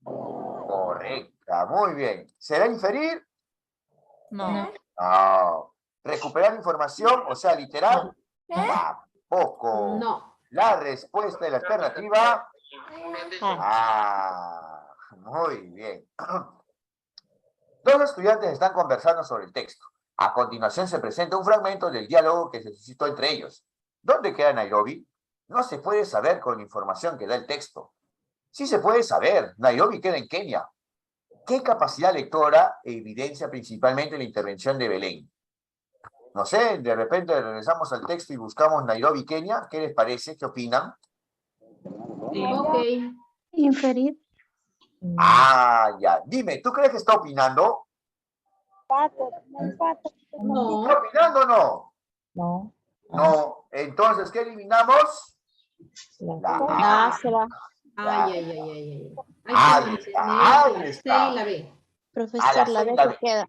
Speaker 1: correcta. Muy bien. ¿Será inferir?
Speaker 4: No.
Speaker 1: No. ¿Recuperar información? O sea, literal. Tampoco.
Speaker 7: No.
Speaker 1: La respuesta de la alternativa.
Speaker 4: Ah.
Speaker 1: Muy bien. Dos estudiantes están conversando sobre el texto. A continuación se presenta un fragmento del diálogo que se suscitó entre ellos. ¿Dónde queda Nairobi? No se puede saber con la información que da el texto. Sí se puede saber. Nairobi queda en Kenia. ¿Qué capacidad lectora evidencia principalmente la intervención de Belén? No sé, de repente regresamos al texto y buscamos Nairobi, Kenia. ¿Qué les parece? ¿Qué opinan?
Speaker 7: Ok.
Speaker 6: Inferir.
Speaker 1: Ah, ya. Dime, ¿tú crees que está opinando?
Speaker 7: No.
Speaker 1: ¿Está opinando o no?
Speaker 4: No.
Speaker 1: No. Entonces, ¿qué eliminamos? La A.
Speaker 3: Ah, será.
Speaker 7: Ay, ay, ay, ay, ay.
Speaker 1: Ahí
Speaker 7: Hay que
Speaker 1: está,
Speaker 7: mantener
Speaker 1: ahí
Speaker 7: la
Speaker 1: está.
Speaker 7: C y la B.
Speaker 3: Profesor, la
Speaker 1: C y
Speaker 3: vez
Speaker 1: la
Speaker 3: que
Speaker 1: B.
Speaker 3: queda.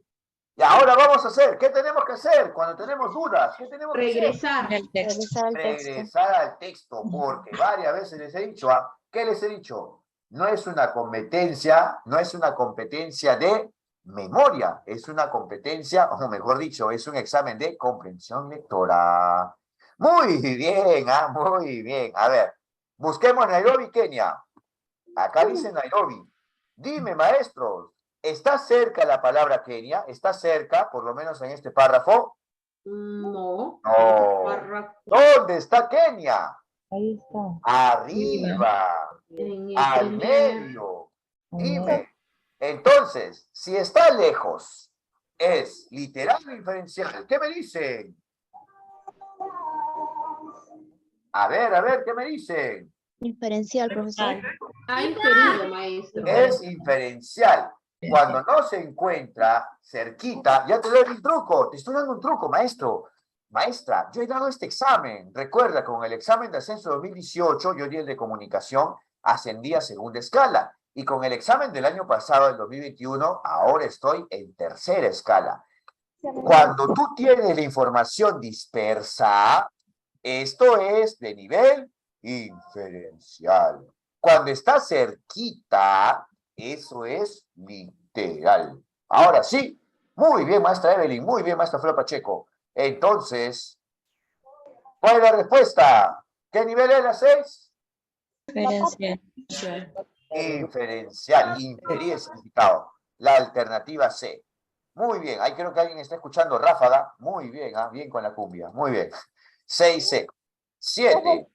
Speaker 1: Y ahora vamos a hacer, ¿qué tenemos que hacer cuando tenemos dudas? ¿Qué tenemos que hacer?
Speaker 7: Regresar.
Speaker 3: Revisar el texto.
Speaker 1: Regresar al texto, porque varias veces les he dicho, ¿qué les he dicho? No es una competencia, no es una competencia de memoria, es una competencia, o mejor dicho, es un examen de comprensión lectora. Muy bien, muy bien. A ver, busquemos Nairobi, Kenia. Acá dice Nairobi. Dime, maestros, ¿está cerca la palabra Kenia? ¿Está cerca, por lo menos en este párrafo?
Speaker 7: No.
Speaker 1: No.
Speaker 7: Párrafo.
Speaker 1: ¿Dónde está Kenia?
Speaker 4: Ahí está.
Speaker 1: Arriba,
Speaker 7: En el
Speaker 1: al
Speaker 7: primer.
Speaker 1: medio. Dime. Entonces, si está lejos, ¿es literal o inferencial? ¿Qué me dicen? A ver, ¿qué me dicen?
Speaker 3: Inferencial, profesor.
Speaker 7: Ha inferido, maestro.
Speaker 1: Es inferencial. Cuando no se encuentra cerquita, ya te doy un truco, te estoy dando un truco, maestro. Maestra, yo he dado este examen. Recuerda, con el examen de ascenso 2018, yo di el de comunicación, ascendí a segunda escala. Y con el examen del año pasado, el 2021, ahora estoy en tercera escala. Cuando tú tienes la información dispersa, esto es de nivel inferencial. Cuando está cerquita, eso es literal. Ahora sí, muy bien, maestra Evelyn, muy bien, maestra Flor Pacheco. Entonces, ¿cuál es la respuesta? ¿Qué nivel es la 6?
Speaker 6: Diferencial.
Speaker 1: Inferencial, inferir el significado. La alternativa C. Muy bien, ahí creo que alguien está escuchando ráfaga. Muy bien, bien con la cumbia, muy bien. 6C. 7.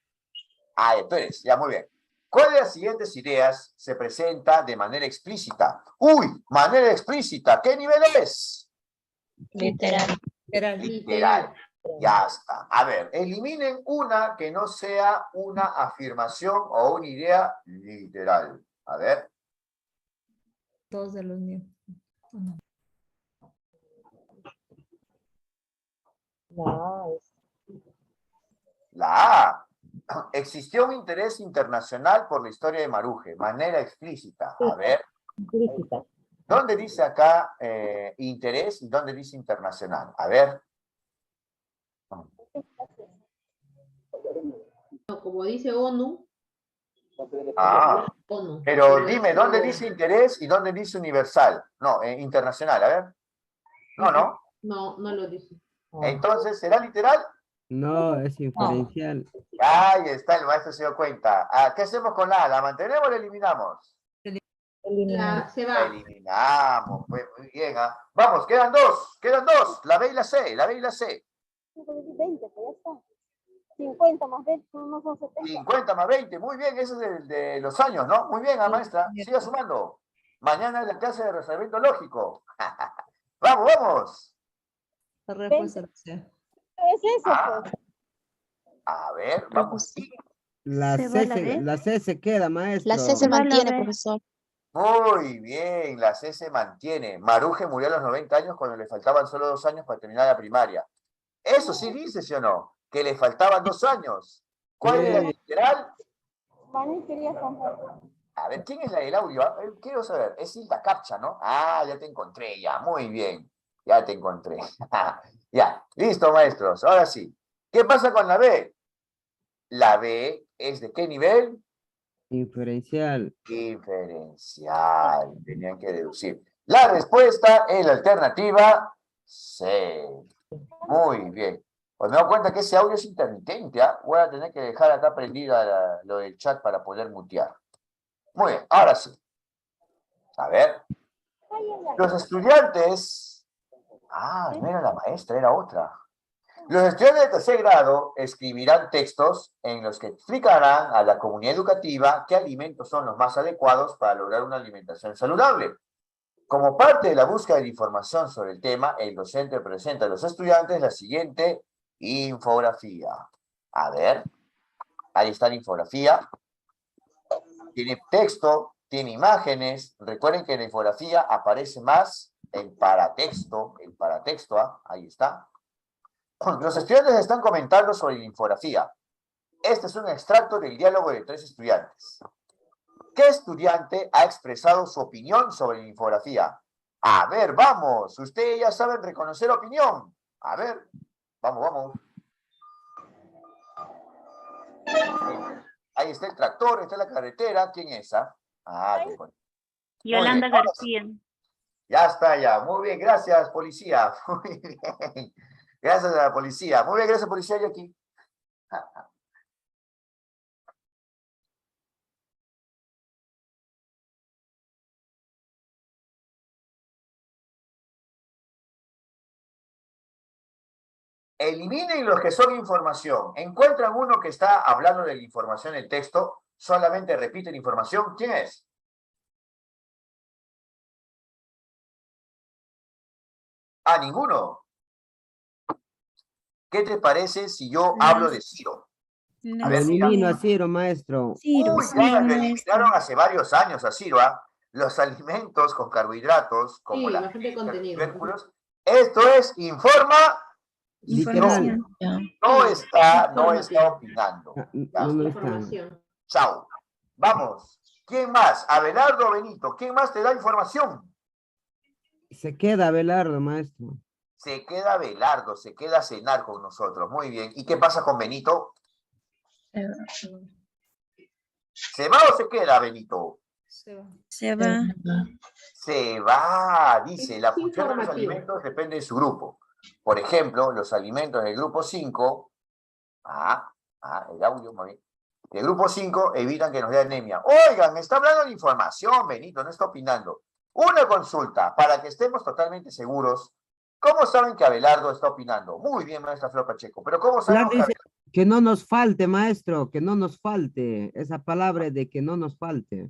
Speaker 1: Tú eres, ya, muy bien. ¿Cuál de las siguientes ideas se presenta de manera explícita? ¡Uy! Manera explícita. ¿Qué nivel es?
Speaker 6: Literal.
Speaker 1: Literal. Ya está. A ver, eliminen una que no sea una afirmación o una idea literal. A ver.
Speaker 4: Dos de los míos.
Speaker 1: La A. Existió un interés internacional por la historia de Maruje, manera explícita. A ver. ¿Dónde dice acá interés y dónde dice internacional? A ver.
Speaker 7: Como dice ONU.
Speaker 1: Ah,
Speaker 7: ¿O no?
Speaker 1: pero dime, ¿dónde dice interés y dónde dice universal? No, internacional, a ver. No, no.
Speaker 7: No, no lo dice.
Speaker 1: Entonces, ¿será literal?
Speaker 5: No, es inferencial.
Speaker 1: Ahí está, el maestro se dio cuenta. Ah, ¿qué hacemos con la A? ¿La mantenemos o la eliminamos?
Speaker 7: Se
Speaker 1: La
Speaker 7: va.
Speaker 1: eliminamos, pues muy bien. ¿Ah? Vamos, quedan dos, la B y la C, la B y la C.
Speaker 3: 20, pues ya está. 50 más 20, no son 70.
Speaker 1: 50 más 20, muy bien, ese es el de los años, ¿no? Muy bien, maestra, siga sumando. Mañana es la clase de razonamiento lógico. Vamos, vamos.
Speaker 4: La respuesta C.
Speaker 3: Es eso,
Speaker 1: Ah,
Speaker 3: pues.
Speaker 1: a ver, vamos.
Speaker 5: La
Speaker 3: ¿Se va
Speaker 5: C,
Speaker 3: la
Speaker 5: se,
Speaker 3: D?
Speaker 5: la C se queda, maestro.
Speaker 3: La C se mantiene, profesor.
Speaker 1: Muy bien, la C se mantiene. Maruje murió a los 90 años cuando le faltaban solo 2 años para terminar la primaria. Eso sí dice, ¿sí o no? Que le faltaban 2 años. ¿Cuál era el literal? A ver, ¿quién es la del audio? A ver, quiero saber. Es Hilda Capcha, ¿no? Ah, ya te encontré, ya. Muy bien. Ya te encontré. Ya. Listo, maestros. Ahora sí. ¿Qué pasa con la B? La B es ¿de qué nivel?
Speaker 5: Inferencial.
Speaker 1: Diferencial. Tenían que deducir. La respuesta es la alternativa C. Muy bien. Pues me doy cuenta que ese audio es intermitente. ¿Ah? Voy a tener que dejar acá prendida lo del chat para poder mutear. Muy bien, ahora sí. A ver. Los estudiantes... Ah, no era la maestra, era otra. Los estudiantes de tercer grado escribirán textos en los que explicarán a la comunidad educativa qué alimentos son los más adecuados para lograr una alimentación saludable. Como parte de la búsqueda de información sobre el tema, el docente presenta a los estudiantes la siguiente infografía. A ver, ahí está la infografía. Tiene texto, tiene imágenes. Recuerden que en la infografía aparece más el paratexto, ¿ah? Ahí está. Los estudiantes están comentando sobre la infografía. Este es un extracto del diálogo de 3 estudiantes. ¿Qué estudiante ha expresado su opinión sobre la infografía? A ver, vamos. Ustedes ya saben reconocer opinión. A ver, vamos. Ahí está el tractor, está la carretera. ¿Quién es esa? Ah, te encontré.
Speaker 2: Yolanda
Speaker 1: Muy bien,
Speaker 2: García.
Speaker 1: ya está, ya. Muy bien, gracias, policía. Muy bien. Gracias a la policía. Muy bien, gracias, policía. Yo aquí. Eliminen los que son información. Encuentran uno que está hablando de la información en el texto, solamente repiten información. ¿Quién es? Ah, ninguno. ¿Qué te parece si yo hablo de Ciro? A
Speaker 5: Lo
Speaker 1: ver, mira.
Speaker 5: elimino a Ciro, maestro.
Speaker 1: Uy, ya lo eliminaron hace varios años a Ciro, ¿ah? Los alimentos con carbohidratos, como
Speaker 7: Sí,
Speaker 1: la
Speaker 7: bastante contenido.
Speaker 1: tubérculos. Esto es
Speaker 5: Literal.
Speaker 1: No está opinando.
Speaker 5: No está.
Speaker 7: Información.
Speaker 1: Chao. Vamos. ¿Quién más? Abelardo o Benito. ¿Quién más te da información?
Speaker 5: Se queda Abelardo, maestro.
Speaker 1: Se queda Abelardo, se queda a cenar con nosotros. Muy bien. ¿Y qué pasa con Benito? ¿Se va o se queda Benito?
Speaker 4: Se va.
Speaker 3: Se va.
Speaker 1: Se va, dice. La
Speaker 7: Es
Speaker 1: función de los
Speaker 7: informativo.
Speaker 1: alimentos depende de su grupo. Por ejemplo, los alimentos del grupo 5, el audio, muy bien. Del grupo 5 evitan que nos dé anemia. Oigan, está hablando de información, Benito, no está opinando. Una consulta, para que estemos totalmente seguros. ¿Cómo saben que Abelardo está opinando? Muy bien, maestra Flor Pacheco, pero ¿cómo
Speaker 5: Flor
Speaker 1: sabemos
Speaker 5: dice que no nos falte, maestro, que no nos falte. Esa palabra de que no nos falte.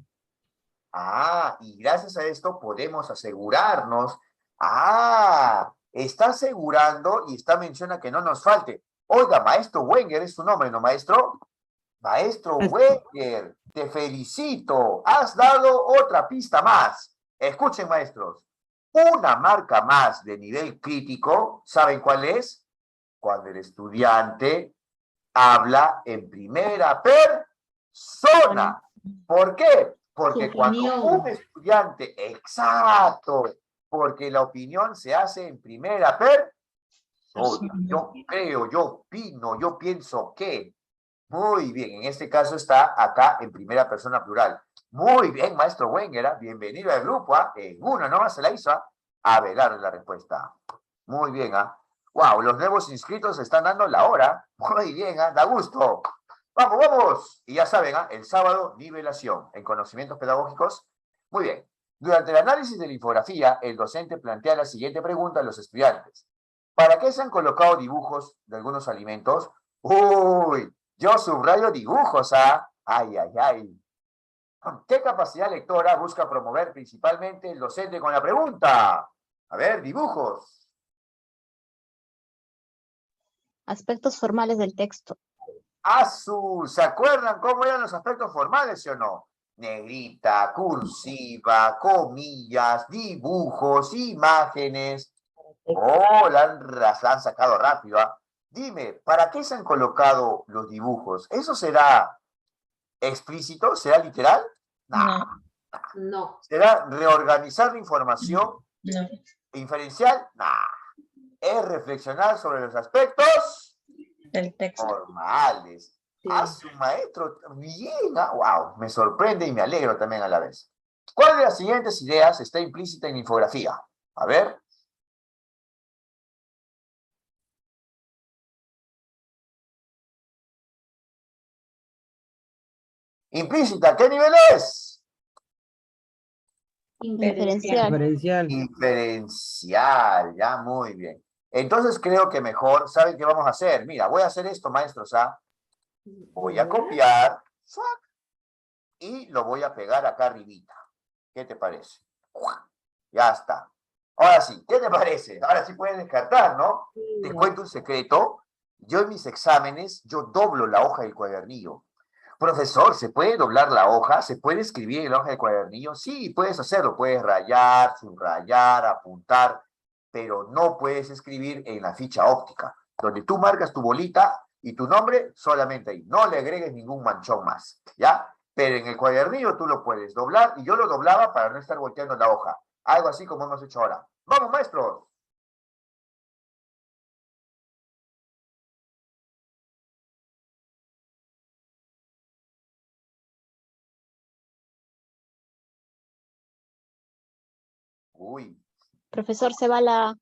Speaker 1: y gracias a esto podemos asegurarnos. Está asegurando y menciona que no nos falte. Oiga, maestro Wenger es su nombre, ¿no, maestro? Maestro Wenger, te felicito. Has dado otra pista más. Escuchen, maestros. Una marca más de nivel crítico, ¿saben cuál es? Cuando el estudiante habla en primera persona. ¿Por qué? Porque
Speaker 7: Su
Speaker 1: cuando
Speaker 7: opinión.
Speaker 1: un estudiante, exacto, porque la opinión se hace en primera persona. Yo creo, yo opino, yo pienso que. Muy bien, en este caso está acá en primera persona plural. Muy bien, maestro Wenger, bienvenido al grupo, en una nomás se la hizo, Abelardo es la respuesta. Muy bien, Wow, los nuevos inscritos están dando la hora. Muy bien, da gusto. Vamos, vamos. Y ya saben, el sábado, nivelación en conocimientos pedagógicos. Muy bien. Durante el análisis de la infografía, el docente plantea la siguiente pregunta a los estudiantes. ¿Para qué se han colocado dibujos de algunos alimentos? Uy, yo subrayo dibujos, Ay, ay, ay. ¿Qué capacidad lectora busca promover principalmente el docente con la pregunta? A ver, dibujos.
Speaker 3: Aspectos formales del texto.
Speaker 1: ¿Se acuerdan cómo eran los aspectos formales, sí o no? Negrita, cursiva, comillas, dibujos, imágenes. Oh, la han sacado rápido, Dime, ¿para qué se han colocado los dibujos? ¿Eso será explícito? ¿Será literal?
Speaker 6: No,
Speaker 7: No.
Speaker 1: ¿Será reorganizar la información
Speaker 6: no.
Speaker 1: inferencial? Es reflexionar sobre los aspectos
Speaker 6: Del texto.
Speaker 1: formales.
Speaker 7: Sí.
Speaker 1: Su maestro, bien, wow, me sorprende y me alegro también a la vez. ¿Cuál de las siguientes ideas está implícita en la infografía? A ver. Implícita, ¿qué nivel es?
Speaker 3: Inferencial.
Speaker 5: Diferencial.
Speaker 1: Inferencial, ya, muy bien. Entonces creo que mejor, ¿saben qué vamos a hacer? Mira, voy a hacer esto, maestros, Voy a copiar, ¡suac! Y lo voy a pegar acá arribita. ¿Qué te parece? Ya está. Ahora sí, ¿qué te parece? Ahora sí puedes descartar, ¿no? Te cuento un secreto. Yo en mis exámenes, yo doblo la hoja del cuadernillo. Profesor, ¿se puede doblar la hoja? ¿Se puede escribir en la hoja del cuadernillo? Sí, puedes hacerlo. Puedes rayar, subrayar, apuntar, pero no puedes escribir en la ficha óptica, donde tú marcas tu bolita y tu nombre solamente ahí. No le agregues ningún manchón más, ¿ya? Pero en el cuadernillo tú lo puedes doblar, y yo lo doblaba para no estar volteando la hoja. Algo así como hemos hecho ahora. ¡Vamos, maestros! Uy,
Speaker 3: Profesor, se va la...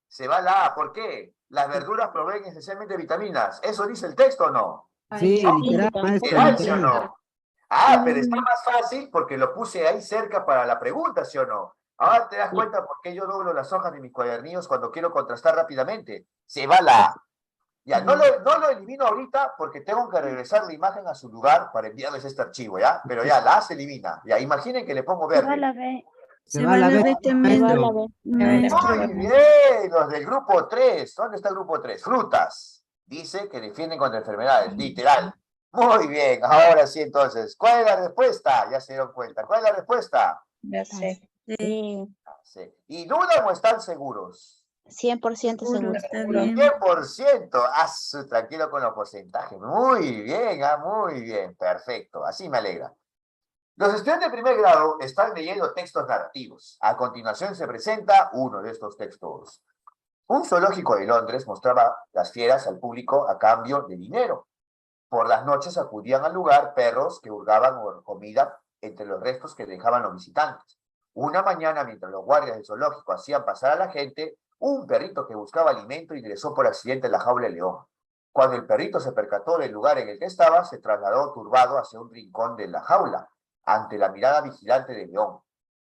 Speaker 1: se va la A. ¿Por qué? Las verduras proveen esencialmente vitaminas. ¿Eso dice el texto o no?
Speaker 5: Sí,
Speaker 7: Ay,
Speaker 5: literal, maestro,
Speaker 1: ¿Literal, sí o
Speaker 5: literal.
Speaker 1: no? Pero está más fácil porque lo puse ahí cerca para la pregunta, ¿sí o no? Ahora te das cuenta por qué yo doblo las hojas de mis cuadernillos cuando quiero contrastar rápidamente. Se va la A. Ya, no lo elimino ahorita porque tengo que regresar la imagen a su lugar para enviarles este archivo, ¿ya? Pero ya, la A se elimina. Ya, imaginen que le pongo
Speaker 2: Se va
Speaker 1: verde.
Speaker 2: la B.
Speaker 5: Se va la B,
Speaker 3: Se va
Speaker 5: maestro.
Speaker 3: la B.
Speaker 1: Muy bien, los del grupo 3. ¿Dónde está el grupo 3? Frutas. Dice que defienden contra enfermedades, literal. Muy bien, ahora sí entonces. ¿Cuál es la respuesta? Ya se dieron cuenta. ¿Cuál es la respuesta?
Speaker 6: Ya sé.
Speaker 3: Sí,
Speaker 1: Sí. ¿Y dudan o están seguros?
Speaker 3: 100% seguro.
Speaker 6: Está bien.
Speaker 1: 100%. Tranquilo con los porcentajes. Muy bien, muy bien. Perfecto. Así me alegra. Los estudiantes de primer grado están leyendo textos narrativos. A continuación se presenta uno de estos textos. Un zoológico de Londres mostraba las fieras al público a cambio de dinero. Por las noches acudían al lugar perros que hurgaban comida entre los restos que dejaban los visitantes. Una mañana, mientras los guardias del zoológico hacían pasar a la gente, un perrito que buscaba alimento ingresó por accidente en la jaula del león. Cuando el perrito se percató del lugar en el que estaba, se trasladó turbado hacia un rincón de la jaula, ante la mirada vigilante del león.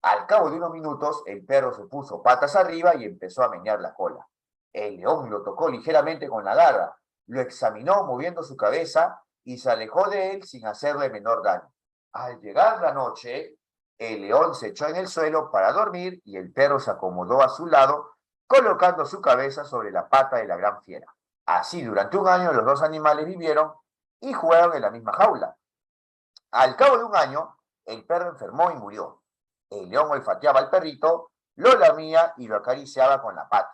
Speaker 1: Al cabo de unos minutos, el perro se puso patas arriba y empezó a menear la cola. El león lo tocó ligeramente con la garra, lo examinó moviendo su cabeza y se alejó de él sin hacerle menor daño. Al llegar la noche, el león se echó en el suelo para dormir y el perro se acomodó a su lado, colocando su cabeza sobre la pata de la gran fiera. Así, durante un año, los dos animales vivieron y jugaron en la misma jaula. Al cabo de un año, el perro enfermó y murió. El león olfateaba al perrito, lo lamía y lo acariciaba con la pata.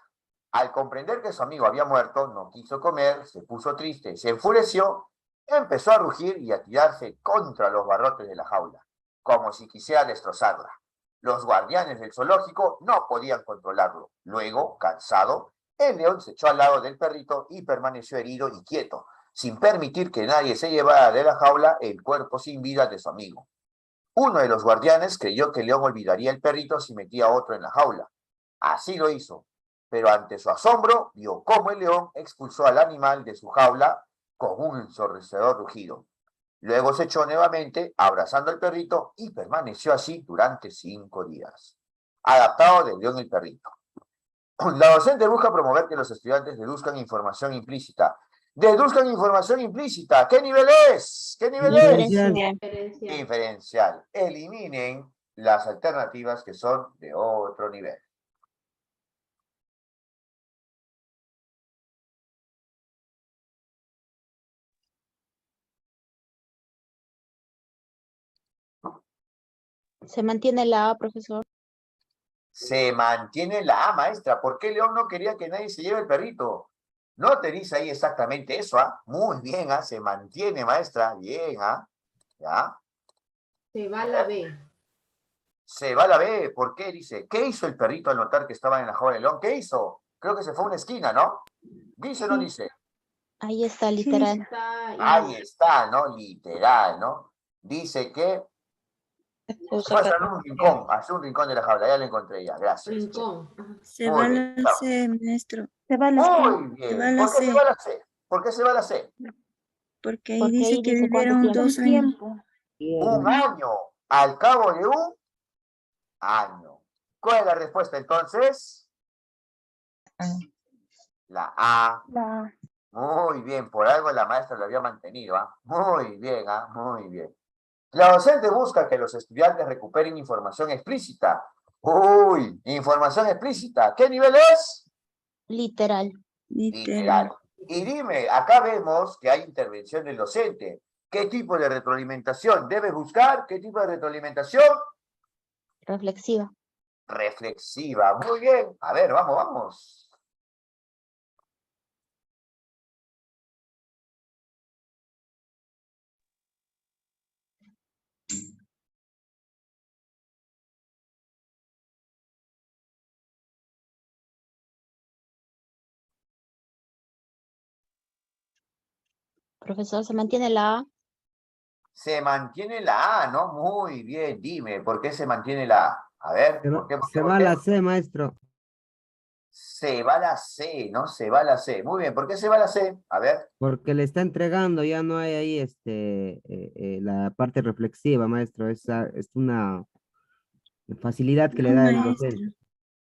Speaker 1: Al comprender que su amigo había muerto, no quiso comer, se puso triste, se enfureció, empezó a rugir y a tirarse contra los barrotes de la jaula, como si quisiera destrozarla. Los guardianes del zoológico no podían controlarlo. Luego, cansado, el león se echó al lado del perrito y permaneció herido y quieto, sin permitir que nadie se llevara de la jaula el cuerpo sin vida de su amigo. Uno de los guardianes creyó que León olvidaría el perrito si metía otro en la jaula. Así lo hizo, pero ante su asombro vio cómo el león expulsó al animal de su jaula con un ensordecedor rugido. Luego se echó nuevamente abrazando al perrito y permaneció así durante 5 días. Adaptado de León el perrito. La docente busca promover que los estudiantes deduzcan información implícita. Deduzcan información implícita. ¿Qué nivel es? ¿Qué nivel es?
Speaker 5: Diferencial.
Speaker 7: Diferencial.
Speaker 1: Diferencial. Eliminen las alternativas que son de otro nivel.
Speaker 3: Se mantiene la A, profesor.
Speaker 1: Se mantiene la A, maestra. ¿Por qué León no quería que nadie se lleve el perrito? No te dice ahí exactamente eso, ¿ah? Muy bien, ¿ah? Se mantiene, maestra. Bien, ¿ah? ¿Ya?
Speaker 7: Se va a la B.
Speaker 1: Se va a la B. ¿Por qué? Dice, ¿qué hizo el perrito al notar que estaba en la jaula del león? ¿Qué hizo? Creo que se fue a una esquina, ¿no? ¿Dice o no
Speaker 3: Sí.
Speaker 1: dice?
Speaker 3: Ahí está, literal.
Speaker 7: Está
Speaker 1: Ahí está, ¿no? Literal, ¿no? Dice que
Speaker 6: Puso
Speaker 1: pasa
Speaker 6: acá.
Speaker 1: en un rincón, hacia un rincón de la jaula. Ya lo encontré ya, gracias.
Speaker 7: rincón. Ajá.
Speaker 9: Se
Speaker 1: Muy
Speaker 9: va
Speaker 1: bien,
Speaker 9: la
Speaker 1: vamos.
Speaker 9: C, maestro,
Speaker 3: Se va a la C.
Speaker 1: Muy
Speaker 9: se va
Speaker 1: bien.
Speaker 9: la
Speaker 1: ¿Por qué se
Speaker 9: C,
Speaker 1: va la C? ¿Por qué se va la C?
Speaker 9: porque ahí
Speaker 3: Porque
Speaker 9: dice
Speaker 3: ahí
Speaker 9: que
Speaker 3: dice cuánto
Speaker 9: vivieron
Speaker 3: tiempo.
Speaker 9: 2 años.
Speaker 1: Un año. Al cabo de un año. ¿Cuál es la respuesta entonces?
Speaker 6: Ah.
Speaker 1: La A.
Speaker 3: La
Speaker 1: Muy bien, por algo la maestra lo había mantenido, ¿ah? Muy bien, ¿ah? Muy bien. La docente busca que los estudiantes recuperen información explícita. Uy, información explícita. ¿Qué nivel es?
Speaker 3: literal.
Speaker 1: Literal. Y dime, acá vemos que hay intervención del docente. ¿Qué tipo de retroalimentación debes buscar? ¿Qué tipo de retroalimentación?
Speaker 3: Reflexiva.
Speaker 1: Reflexiva. Muy bien. A ver, vamos, vamos.
Speaker 3: Profesor, se mantiene la A.
Speaker 1: Se mantiene la A, ¿no? Muy bien. Dime, ¿por qué se mantiene la A? A ver, ¿por qué? ¿Por qué?
Speaker 5: Se
Speaker 1: ¿Por
Speaker 5: va
Speaker 1: qué?
Speaker 5: la C, maestro.
Speaker 1: Se va la C, ¿no? Se va la C. Muy bien, ¿por qué se va la C? A ver.
Speaker 5: Porque le está entregando, ya no hay ahí la parte reflexiva, maestro. Es una facilidad que le
Speaker 9: No,
Speaker 5: da el
Speaker 9: maestro.
Speaker 5: docente.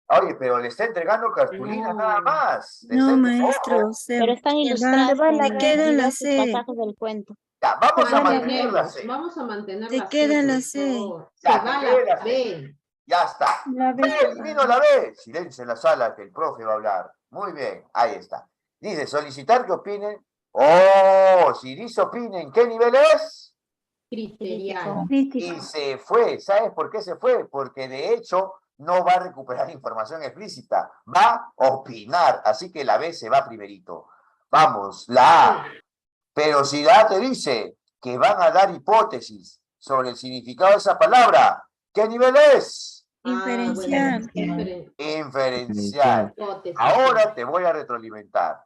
Speaker 1: Oye, pero le está entregando cartulina nada más. Le
Speaker 9: No,
Speaker 1: está
Speaker 9: maestro,
Speaker 1: Ojo.
Speaker 3: Pero están ilustradas con
Speaker 9: se queda en la
Speaker 3: diversos
Speaker 9: C,
Speaker 3: pasajes del cuento.
Speaker 1: Ya, vamos a mantener la
Speaker 7: Mantenemos,
Speaker 1: C.
Speaker 7: vamos a mantener
Speaker 9: se
Speaker 7: la
Speaker 9: queda en
Speaker 7: C,
Speaker 9: la
Speaker 7: por
Speaker 9: C.
Speaker 7: favor.
Speaker 1: Ya,
Speaker 7: Se
Speaker 1: que
Speaker 7: va a
Speaker 1: quede
Speaker 7: la
Speaker 1: la C.
Speaker 7: B.
Speaker 1: Ya está.
Speaker 9: La B
Speaker 1: ¡Ey,
Speaker 9: se va.
Speaker 1: vino la B! Silencio en la sala que el profe va a hablar. Muy bien, ahí está. Dice, solicitar que opinen. Oh, si dice opinen, ¿qué nivel es?
Speaker 7: Criterial.
Speaker 1: Y se fue. ¿Sabes por qué se fue? Porque de hecho no va a recuperar información explícita. Va a opinar. Así que la B se va primerito. Vamos, la A. Pero si la A te dice que van a dar hipótesis sobre el significado de esa palabra, ¿qué nivel es?
Speaker 9: Inferencial.
Speaker 1: Inferencial.
Speaker 7: Hipótesis.
Speaker 1: Ahora te voy a retroalimentar.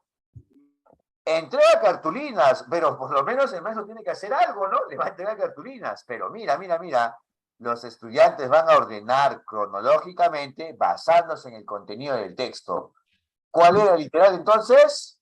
Speaker 1: Entrega cartulinas, pero por lo menos el maestro tiene que hacer algo, ¿no? Le va a entregar cartulinas. Pero mira, mira, mira. Los estudiantes van a ordenar cronológicamente basándose en el contenido del texto. ¿Cuál era el literal entonces?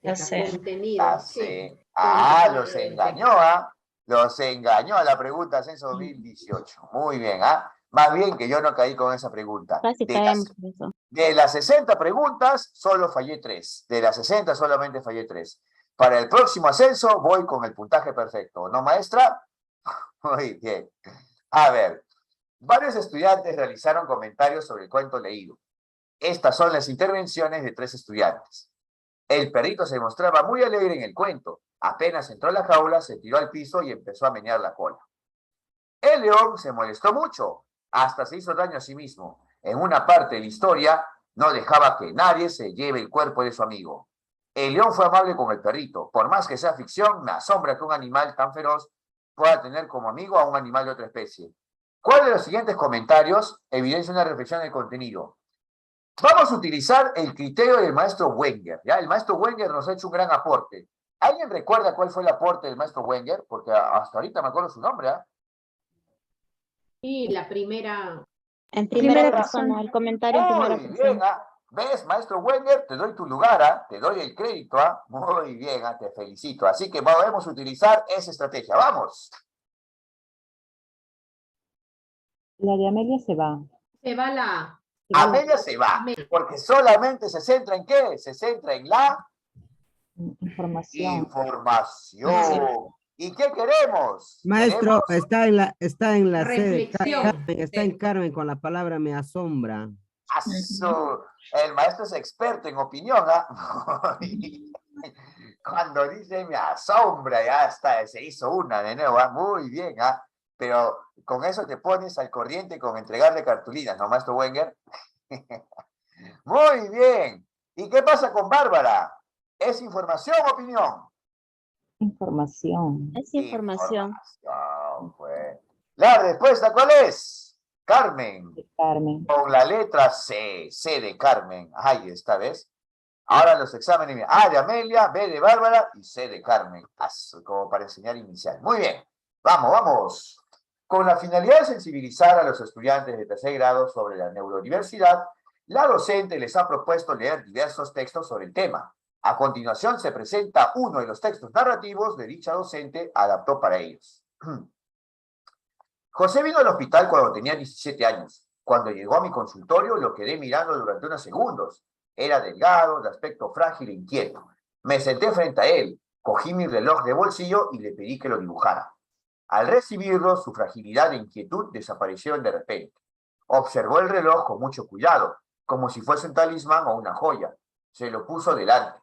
Speaker 6: La C.
Speaker 7: Contenido.
Speaker 1: La
Speaker 7: sí.
Speaker 1: C. Ah, los engañó, ¿ah? Los engañó a la pregunta Censo 2018. Muy bien, ¿ah? Más bien que yo no caí con esa pregunta.
Speaker 3: Casi
Speaker 1: De
Speaker 3: caemos
Speaker 1: las,
Speaker 3: por eso.
Speaker 1: de las 60 preguntas, solo fallé 3. De las 60 solamente fallé 3. Para el próximo ascenso voy con el puntaje perfecto. ¿No, maestra? Muy bien. A ver, varios estudiantes realizaron comentarios sobre el cuento leído. Estas son las intervenciones de 3 estudiantes. El perrito se mostraba muy alegre en el cuento. Apenas entró a la jaula, se tiró al piso y empezó a menear la cola. El león se molestó mucho, hasta se hizo daño a sí mismo. En una parte de la historia, no dejaba que nadie se lleve el cuerpo de su amigo. El león fue amable con el perrito. Por más que sea ficción, me asombra que un animal tan feroz pueda tener como amigo a un animal de otra especie. ¿Cuál de los siguientes comentarios evidencia una reflexión del contenido? Vamos a utilizar el criterio del maestro Wenger, ¿ya? El maestro Wenger nos ha hecho un gran aporte. ¿Alguien recuerda cuál fue el aporte del maestro Wenger? Porque hasta ahorita me acuerdo su nombre, ¿ah?
Speaker 7: Y la primera,
Speaker 3: En primera
Speaker 2: Primera
Speaker 3: persona,
Speaker 2: persona.
Speaker 3: el comentario en primera
Speaker 1: Muy bien,
Speaker 3: persona.
Speaker 1: ¿ah? ¿Ves, maestro Wenger? Te doy tu lugar, ¿ah? Te doy el crédito, ¿ah? Muy bien, ¿ah? Te felicito. Así que podemos utilizar esa estrategia. ¡Vamos!
Speaker 4: La de Amelia se va.
Speaker 7: se va la A.
Speaker 1: Amelia se va, porque solamente se centra en ¿qué? Se centra en la
Speaker 4: Información.
Speaker 1: información. ¿Y qué queremos?
Speaker 5: Maestro,
Speaker 1: Queremos
Speaker 5: está en la C.
Speaker 7: Reflexión.
Speaker 5: Carmen, está en Carmen con la palabra me asombra.
Speaker 1: el maestro es experto en opinión, ¿ah? Cuando dice me asombra, ya está, se hizo una de nuevo, ¿ah? Muy bien, ¿ah? Pero con eso te pones al corriente con entregarle cartulinas, ¿no, maestro Wenger? Muy bien. ¿Y qué pasa con Bárbara? ¿Es información o opinión?
Speaker 4: Información.
Speaker 3: Es información.
Speaker 1: Información, pues. ¿La respuesta cuál es? Carmen.
Speaker 4: Carmen.
Speaker 1: Con la letra C, C de Carmen. Ahí está, ¿ves? Ahora los exámenes, A de Amelia, B de Bárbara y C de Carmen. Como para enseñar inicial. Muy bien. Vamos, vamos. Con la finalidad de sensibilizar a los estudiantes de tercer grado sobre la neurodiversidad, la docente les ha propuesto leer diversos textos sobre el tema. A continuación se presenta uno de los textos narrativos de dicha docente adaptó para ellos. José vino al hospital cuando tenía 17 años. Cuando llegó a mi consultorio lo quedé mirando durante unos segundos. Era delgado, de aspecto frágil e inquieto. Me senté frente a él, cogí mi reloj de bolsillo y le pedí que lo dibujara. Al recibirlo, su fragilidad e inquietud desaparecieron de repente. Observó el reloj con mucho cuidado, como si fuese un talismán o una joya. Se lo puso delante.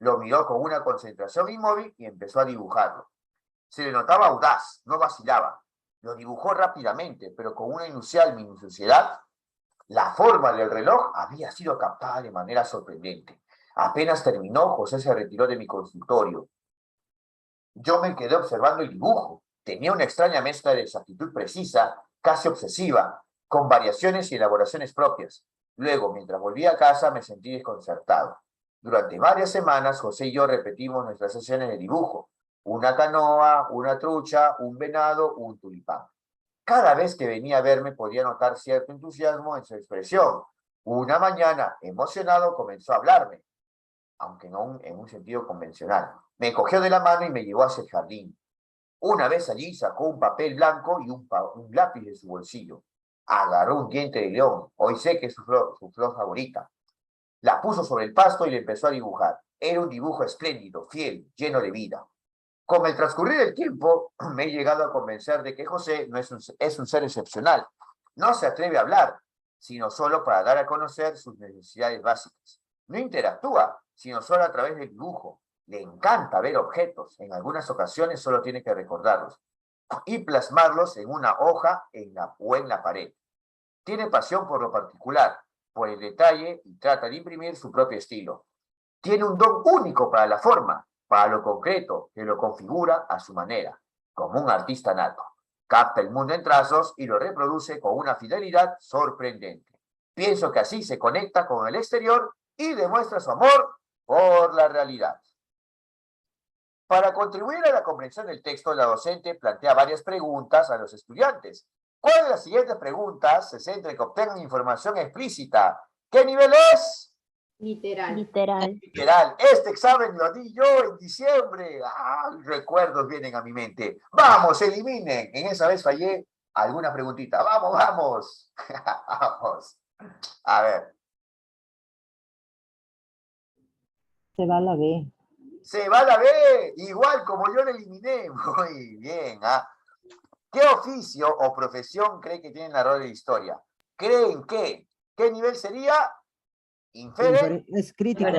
Speaker 1: Lo miró con una concentración inmóvil y empezó a dibujarlo. Se le notaba audaz, no vacilaba. Lo dibujó rápidamente, pero con una inusual minuciosidad. La forma del reloj había sido captada de manera sorprendente. Apenas terminó, José se retiró de mi consultorio. Yo me quedé observando el dibujo. Tenía una extraña mezcla de exactitud precisa, casi obsesiva, con variaciones y elaboraciones propias. Luego, mientras volví a casa, me sentí desconcertado. Durante varias semanas, José y yo repetimos nuestras sesiones de dibujo. Una canoa, una trucha, un venado, un tulipán. Cada vez que venía a verme podía notar cierto entusiasmo en su expresión. Una mañana, emocionado, comenzó a hablarme, aunque no en un sentido convencional. Me cogió de la mano y me llevó hacia el jardín. Una vez allí sacó un papel blanco y un lápiz de su bolsillo. Agarró un diente de león, hoy sé que es su flor favorita. La puso sobre el pasto y le empezó a dibujar. Era un dibujo espléndido, fiel, lleno de vida. Con el transcurrir del tiempo, me he llegado a convencer de que José no es un ser excepcional. No se atreve a hablar, sino solo para dar a conocer sus necesidades básicas. No interactúa, sino solo a través del dibujo. Le encanta ver objetos. En algunas ocasiones solo tiene que recordarlos y plasmarlos en una hoja o en la pared. Tiene pasión por lo particular, por el detalle y trata de imprimir su propio estilo. Tiene un don único para la forma, para lo concreto, que lo configura a su manera, como un artista nato. Capta el mundo en trazos y lo reproduce con una fidelidad sorprendente. Pienso que así se conecta con el exterior y demuestra su amor por la realidad. Para contribuir a la comprensión del texto, la docente plantea varias preguntas a los estudiantes. ¿Cuál de las siguientes preguntas se centra en que obtengan información explícita? ¿Qué nivel es?
Speaker 7: literal.
Speaker 3: Literal.
Speaker 1: Literal. Este examen lo di yo en diciembre. Recuerdos vienen a mi mente. Vamos, eliminen. En esa vez fallé alguna preguntita. Vamos, vamos. Vamos. A ver.
Speaker 4: Se va la B.
Speaker 1: Se va la B, igual como yo la eliminé. Muy bien. ¿Qué oficio o profesión cree que tiene la rol de historia? ¿Creen que? ¿Qué nivel sería? ¿Inferen?
Speaker 5: Es crítico.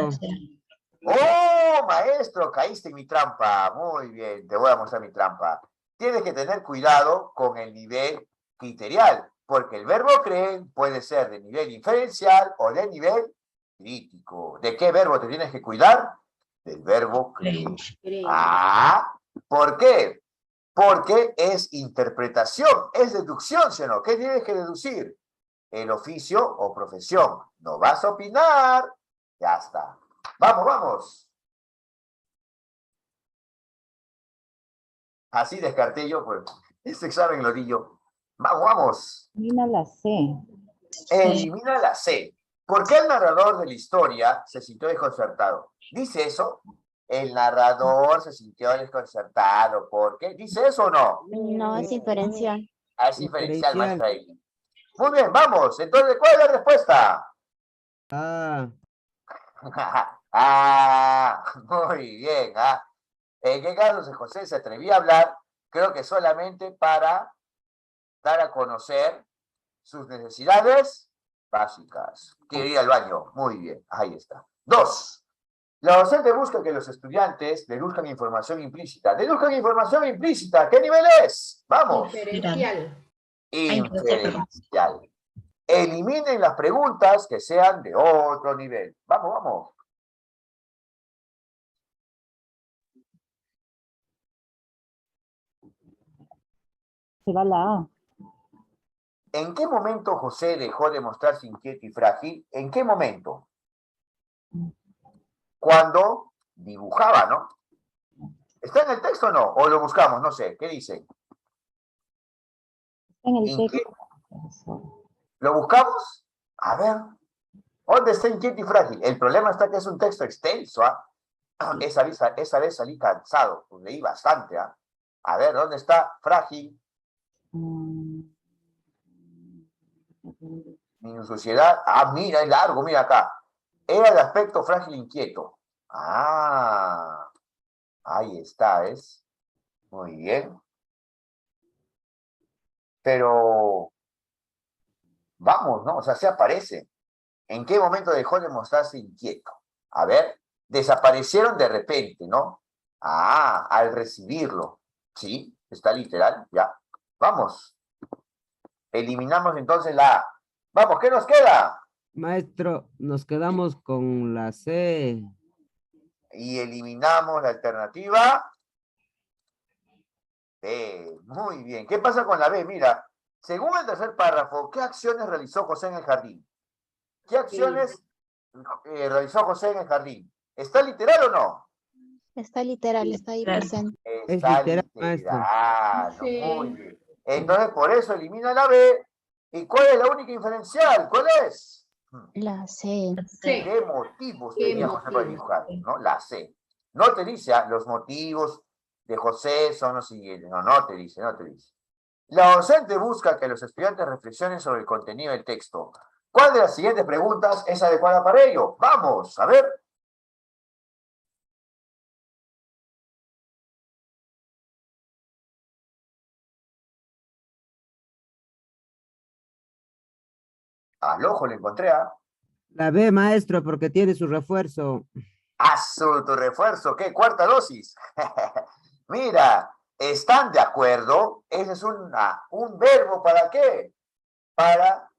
Speaker 1: ¡Oh, maestro! Caíste en mi trampa. Muy bien, te voy a mostrar mi trampa. Tienes que tener cuidado con el nivel criterial, porque el verbo creen puede ser de nivel inferencial o de nivel crítico. ¿De qué verbo te tienes que cuidar? Del verbo creen. ¿Por qué? Porque es interpretación, es deducción, ¿sí o no? ¿Qué tienes que deducir? El oficio o profesión. No vas a opinar. Ya está. Vamos, vamos. Así descarté yo, pues. Ese examen lo di yo. Vamos, vamos.
Speaker 4: Elimina la C.
Speaker 1: Elimina la C. ¿Por qué el narrador de la historia se sintió desconcertado? ¿Dice eso? El narrador se sintió desconcertado. ¿Por qué? ¿Dice eso o no?
Speaker 3: No, es inferencial.
Speaker 1: Es inferencial,
Speaker 5: Inferencial.
Speaker 1: maestra Eli. Muy bien, vamos. Entonces, ¿cuál es la respuesta?
Speaker 5: Ah,
Speaker 1: Muy bien. ¿En qué caso José se atrevía a hablar? Creo que solamente para dar a conocer sus necesidades básicas. Quiere ir al baño. Muy bien, ahí está. 2. La docente busca que los estudiantes deduzcan información implícita. Deduzcan información implícita. ¿Qué nivel es? Vamos.
Speaker 7: Inferencial.
Speaker 1: Inferencial. Eliminen las preguntas que sean de otro nivel. Vamos, vamos.
Speaker 4: Se va la A.
Speaker 1: ¿En qué momento José dejó de mostrarse inquieto y frágil? ¿En qué momento? Cuando dibujaba, ¿no? ¿Está en el texto o no? ¿O lo buscamos? No sé. ¿Qué dice?
Speaker 4: En el
Speaker 1: ¿En qué?
Speaker 4: texto, profesor.
Speaker 1: ¿Lo buscamos? A ver. ¿Dónde está inquieto y frágil? El problema está que es un texto extenso, Esa vez salí cansado, pues leí bastante, A ver, ¿dónde está frágil? Minuciosidad. Mira, es largo, mira acá. Era de aspecto frágil e inquieto. Ahí está, ¿ves? Muy bien. Pero, vamos, ¿no? O sea, se aparece. ¿En qué momento dejó de mostrarse inquieto? A ver, desaparecieron de repente, ¿no? Al recibirlo. Sí, está literal, ya. Vamos. Eliminamos entonces la A. Vamos, ¿qué nos queda?
Speaker 5: maestro, nos quedamos con la C.
Speaker 1: Y eliminamos la alternativa B. Muy bien. ¿Qué pasa con la B? Mira, según el tercer párrafo, ¿qué acciones realizó José en el jardín? ¿Qué acciones realizó José en el jardín? ¿Está literal o no?
Speaker 3: Está literal, está ahí presente.
Speaker 1: Está
Speaker 5: literal, maestro.
Speaker 7: Sí.
Speaker 1: Muy bien. Entonces, por eso elimina la B. ¿Y cuál es la única inferencial? ¿Cuál es?
Speaker 3: La C.
Speaker 7: Sí.
Speaker 1: ¿Qué motivos
Speaker 7: ¿Qué
Speaker 1: tenía José para
Speaker 7: motivos?
Speaker 1: dibujar? ¿No? La C. No te dice, los motivos de José son los siguientes. No te dice, no te dice. La docente busca que los estudiantes reflexionen sobre el contenido del texto. ¿Cuál de las siguientes preguntas es adecuada para ello? Vamos, a ver. Al ojo le encontré
Speaker 5: La B, maestro, porque tiene su refuerzo.
Speaker 1: tu refuerzo, ¿qué? Cuarta dosis. Mira, ¿están de acuerdo? Ese es un verbo, ¿para qué? Para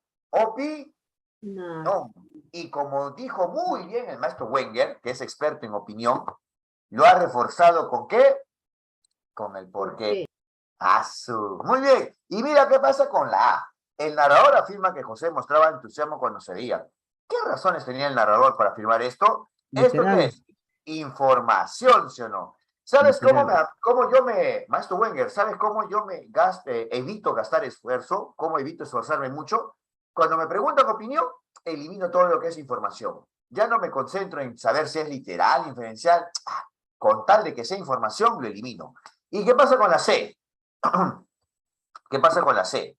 Speaker 7: No.
Speaker 1: Y como dijo muy bien el maestro Wenger, que es experto en opinión, lo ha reforzado ¿con qué? Con el por qué. Muy bien. Y mira qué pasa con la A. El narrador afirma que José mostraba entusiasmo cuando se veía. ¿Qué razones tenía el narrador para afirmar esto? ¿Esto
Speaker 5: Literal.
Speaker 1: qué es? Información, ¿sí o no? ¿Sabes cómo yo me, maestro Wenger, ¿sabes cómo yo evito gastar esfuerzo? ¿Cómo evito esforzarme mucho? Cuando me preguntan opinión, elimino todo lo que es información. Ya no me concentro en saber si es literal, inferencial. Con tal de que sea información, lo elimino. ¿Y qué pasa con la C? ¿Qué pasa con la C?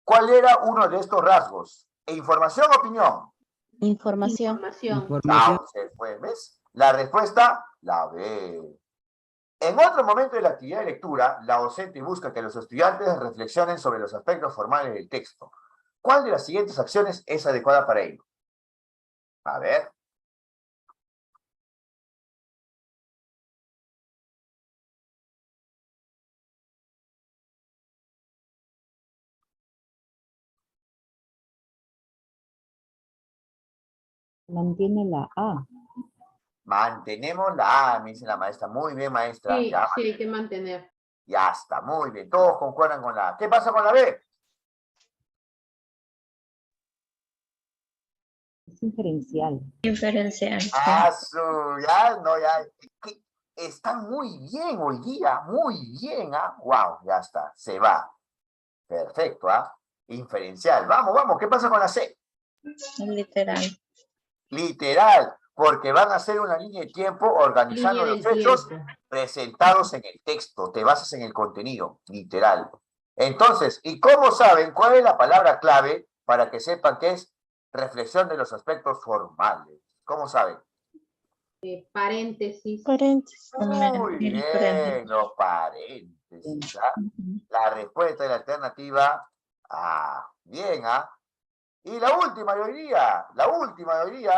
Speaker 1: ¿Cuál era uno de estos rasgos? ¿Información o opinión?
Speaker 3: Información.
Speaker 5: Información.
Speaker 1: Se fue, ¿ves? La respuesta, la B. En otro momento de la actividad de lectura, la docente busca que los estudiantes reflexionen sobre los aspectos formales del texto. ¿Cuál de las siguientes acciones es adecuada para ello? A ver.
Speaker 4: Mantiene la A.
Speaker 1: Mantenemos la A, me dice la maestra. Muy bien, maestra.
Speaker 7: Sí,
Speaker 1: Ya,
Speaker 7: sí, hay que mantener.
Speaker 1: ya está, muy bien. Todos concuerdan con la A. ¿Qué pasa con la B?
Speaker 4: Es inferencial.
Speaker 6: Inferencial.
Speaker 1: Ya, no, ya. Están muy bien hoy día, muy bien, ¿ah? Wow, ya está, se va. Perfecto, ¿ah? Inferencial. Vamos, vamos, ¿qué pasa con la C?
Speaker 6: Literal.
Speaker 1: Literal, porque van a hacer una línea de tiempo organizando
Speaker 7: Línea
Speaker 1: los
Speaker 7: del
Speaker 1: hechos
Speaker 7: tiempo.
Speaker 1: presentados en el texto. Te basas en el contenido, literal. Entonces, ¿y cómo saben cuál es la palabra clave para que sepan que es reflexión de los aspectos formales? ¿Cómo saben?
Speaker 7: Paréntesis.
Speaker 3: Paréntesis.
Speaker 1: Muy bien, los paréntesis. ¿Ah? La respuesta de la alternativa, bien, ¿ah? Y la última de hoy día,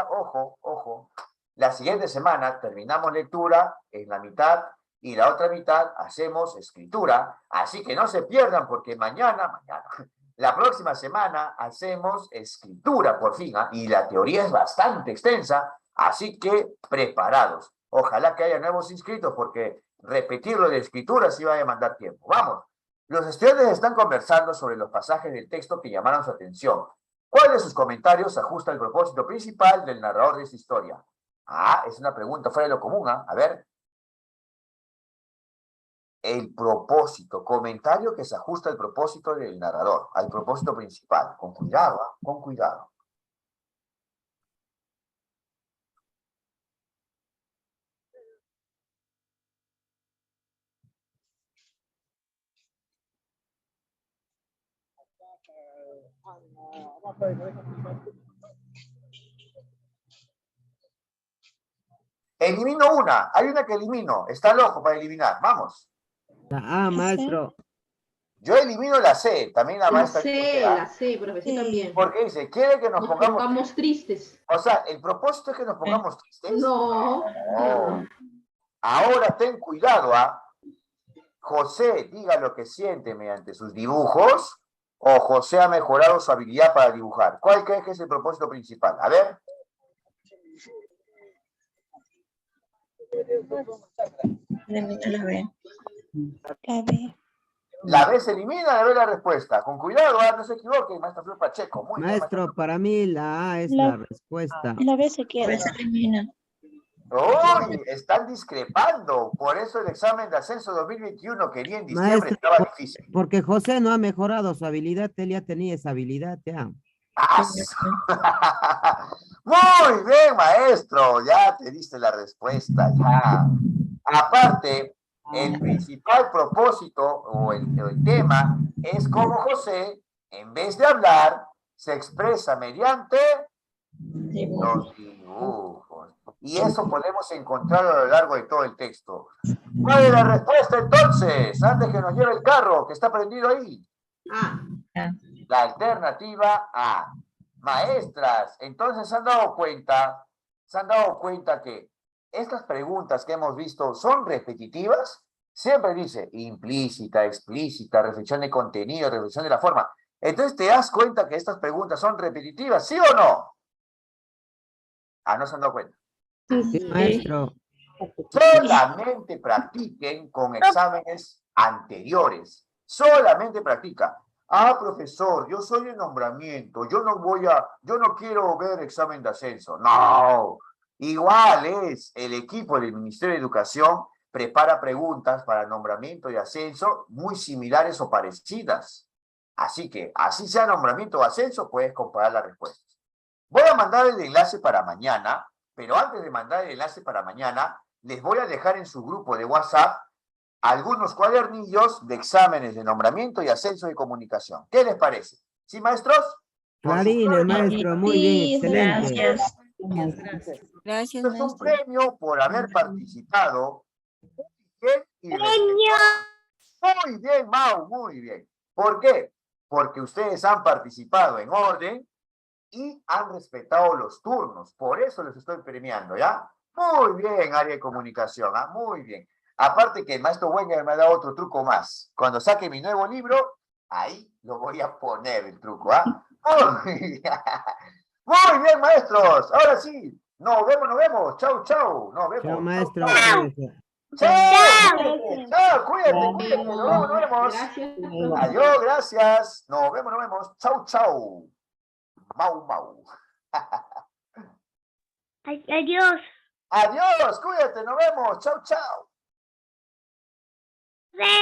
Speaker 1: ojo, ojo, la siguiente semana terminamos lectura en la mitad y la otra mitad hacemos escritura, así que no se pierdan porque mañana, la próxima semana hacemos escritura por fin, ¿ah? Y la teoría es bastante extensa, así que preparados. Ojalá que haya nuevos inscritos porque repetirlo de escritura sí va a demandar tiempo. Vamos, los estudiantes están conversando sobre los pasajes del texto que llamaron su atención. ¿Cuál de sus comentarios se ajusta al propósito principal del narrador de esta historia? Es una pregunta fuera de lo común, ¿ah? A ver. El propósito, comentario que se ajusta al propósito del narrador, al propósito principal. Con cuidado, ¿ah? Con cuidado. Elimino una, hay una que elimino, está el ojo para eliminar, vamos.
Speaker 5: La A, maestro.
Speaker 1: Yo elimino la C, también la maestra.
Speaker 7: La C, profesor, también.
Speaker 1: Porque dice, quiere que nos
Speaker 7: pongamos tristes.
Speaker 1: O sea, ¿el propósito es que nos pongamos tristes?
Speaker 7: No.
Speaker 1: Ahora ten cuidado, ¿ah? José diga lo que siente mediante sus dibujos, o José ha mejorado su habilidad para dibujar. ¿Cuál crees que es el propósito principal? A ver.
Speaker 6: La B.
Speaker 1: La B se elimina, la B la respuesta. Con cuidado, no se equivoque, maestro Flor Pacheco. Muy bien,
Speaker 5: Maestro, para mí la A es la respuesta.
Speaker 3: La B se queda.
Speaker 6: Se elimina.
Speaker 1: ¡Uy! Están discrepando. Por eso el examen de ascenso 2021 que en diciembre
Speaker 5: Maestro,
Speaker 1: estaba difícil.
Speaker 5: porque José no ha mejorado su habilidad, él ya tenía esa habilidad, ya.
Speaker 1: Muy bien, maestro. Ya te diste la respuesta, ya. Aparte, el principal propósito o el tema es cómo José, en vez de hablar, se expresa mediante los dibujos. Y eso podemos encontrarlo a lo largo de todo el texto. ¿Cuál es la respuesta entonces? Antes que nos lleve el carro, que está prendido ahí. La alternativa A. Maestras, entonces ¿se han dado cuenta que estas preguntas que hemos visto son repetitivas? Siempre dice implícita, explícita, reflexión de contenido, reflexión de la forma. Entonces, ¿te das cuenta que estas preguntas son repetitivas, sí o no? No se han dado cuenta.
Speaker 5: Sí, maestro.
Speaker 1: Solamente practiquen con exámenes anteriores. Solamente practica. Profesor, yo soy de nombramiento, yo no quiero ver examen de ascenso. No, igual es, el equipo del Ministerio de Educación prepara preguntas para nombramiento y ascenso muy similares o parecidas. Así que, así sea nombramiento o ascenso, puedes comparar las respuestas. Voy a mandar el enlace para mañana, pero antes de mandar el enlace para mañana, les voy a dejar en su grupo de WhatsApp algunos cuadernillos de exámenes de nombramiento y ascenso de comunicación. ¿Qué les parece? ¿Sí, maestros?
Speaker 5: Clarines, maestro, muy bien, excelente.
Speaker 6: Gracias.
Speaker 9: Gracias,
Speaker 1: Esto es un
Speaker 9: maestro.
Speaker 1: premio por haber participado. Muy bien, Mau, muy bien. ¿Por qué? Porque ustedes han participado en orden y han respetado los turnos. Por eso les estoy premiando, ¿ya? Muy bien, área de comunicación, muy bien. Aparte que el maestro Wenger me ha dado otro truco más. Cuando saque mi nuevo libro, ahí lo voy a poner el truco, Muy bien, maestros. Ahora sí. Nos vemos. Chau, chau. Nos vemos.
Speaker 5: Chao, maestro.
Speaker 1: Chao, cuídate. Nos vemos.
Speaker 7: Gracias.
Speaker 1: Adiós, gracias. Nos vemos. Chau, chau. Mau.
Speaker 2: Adiós.
Speaker 1: Adiós, cuídate, nos vemos. Chau, chau.
Speaker 2: vemos.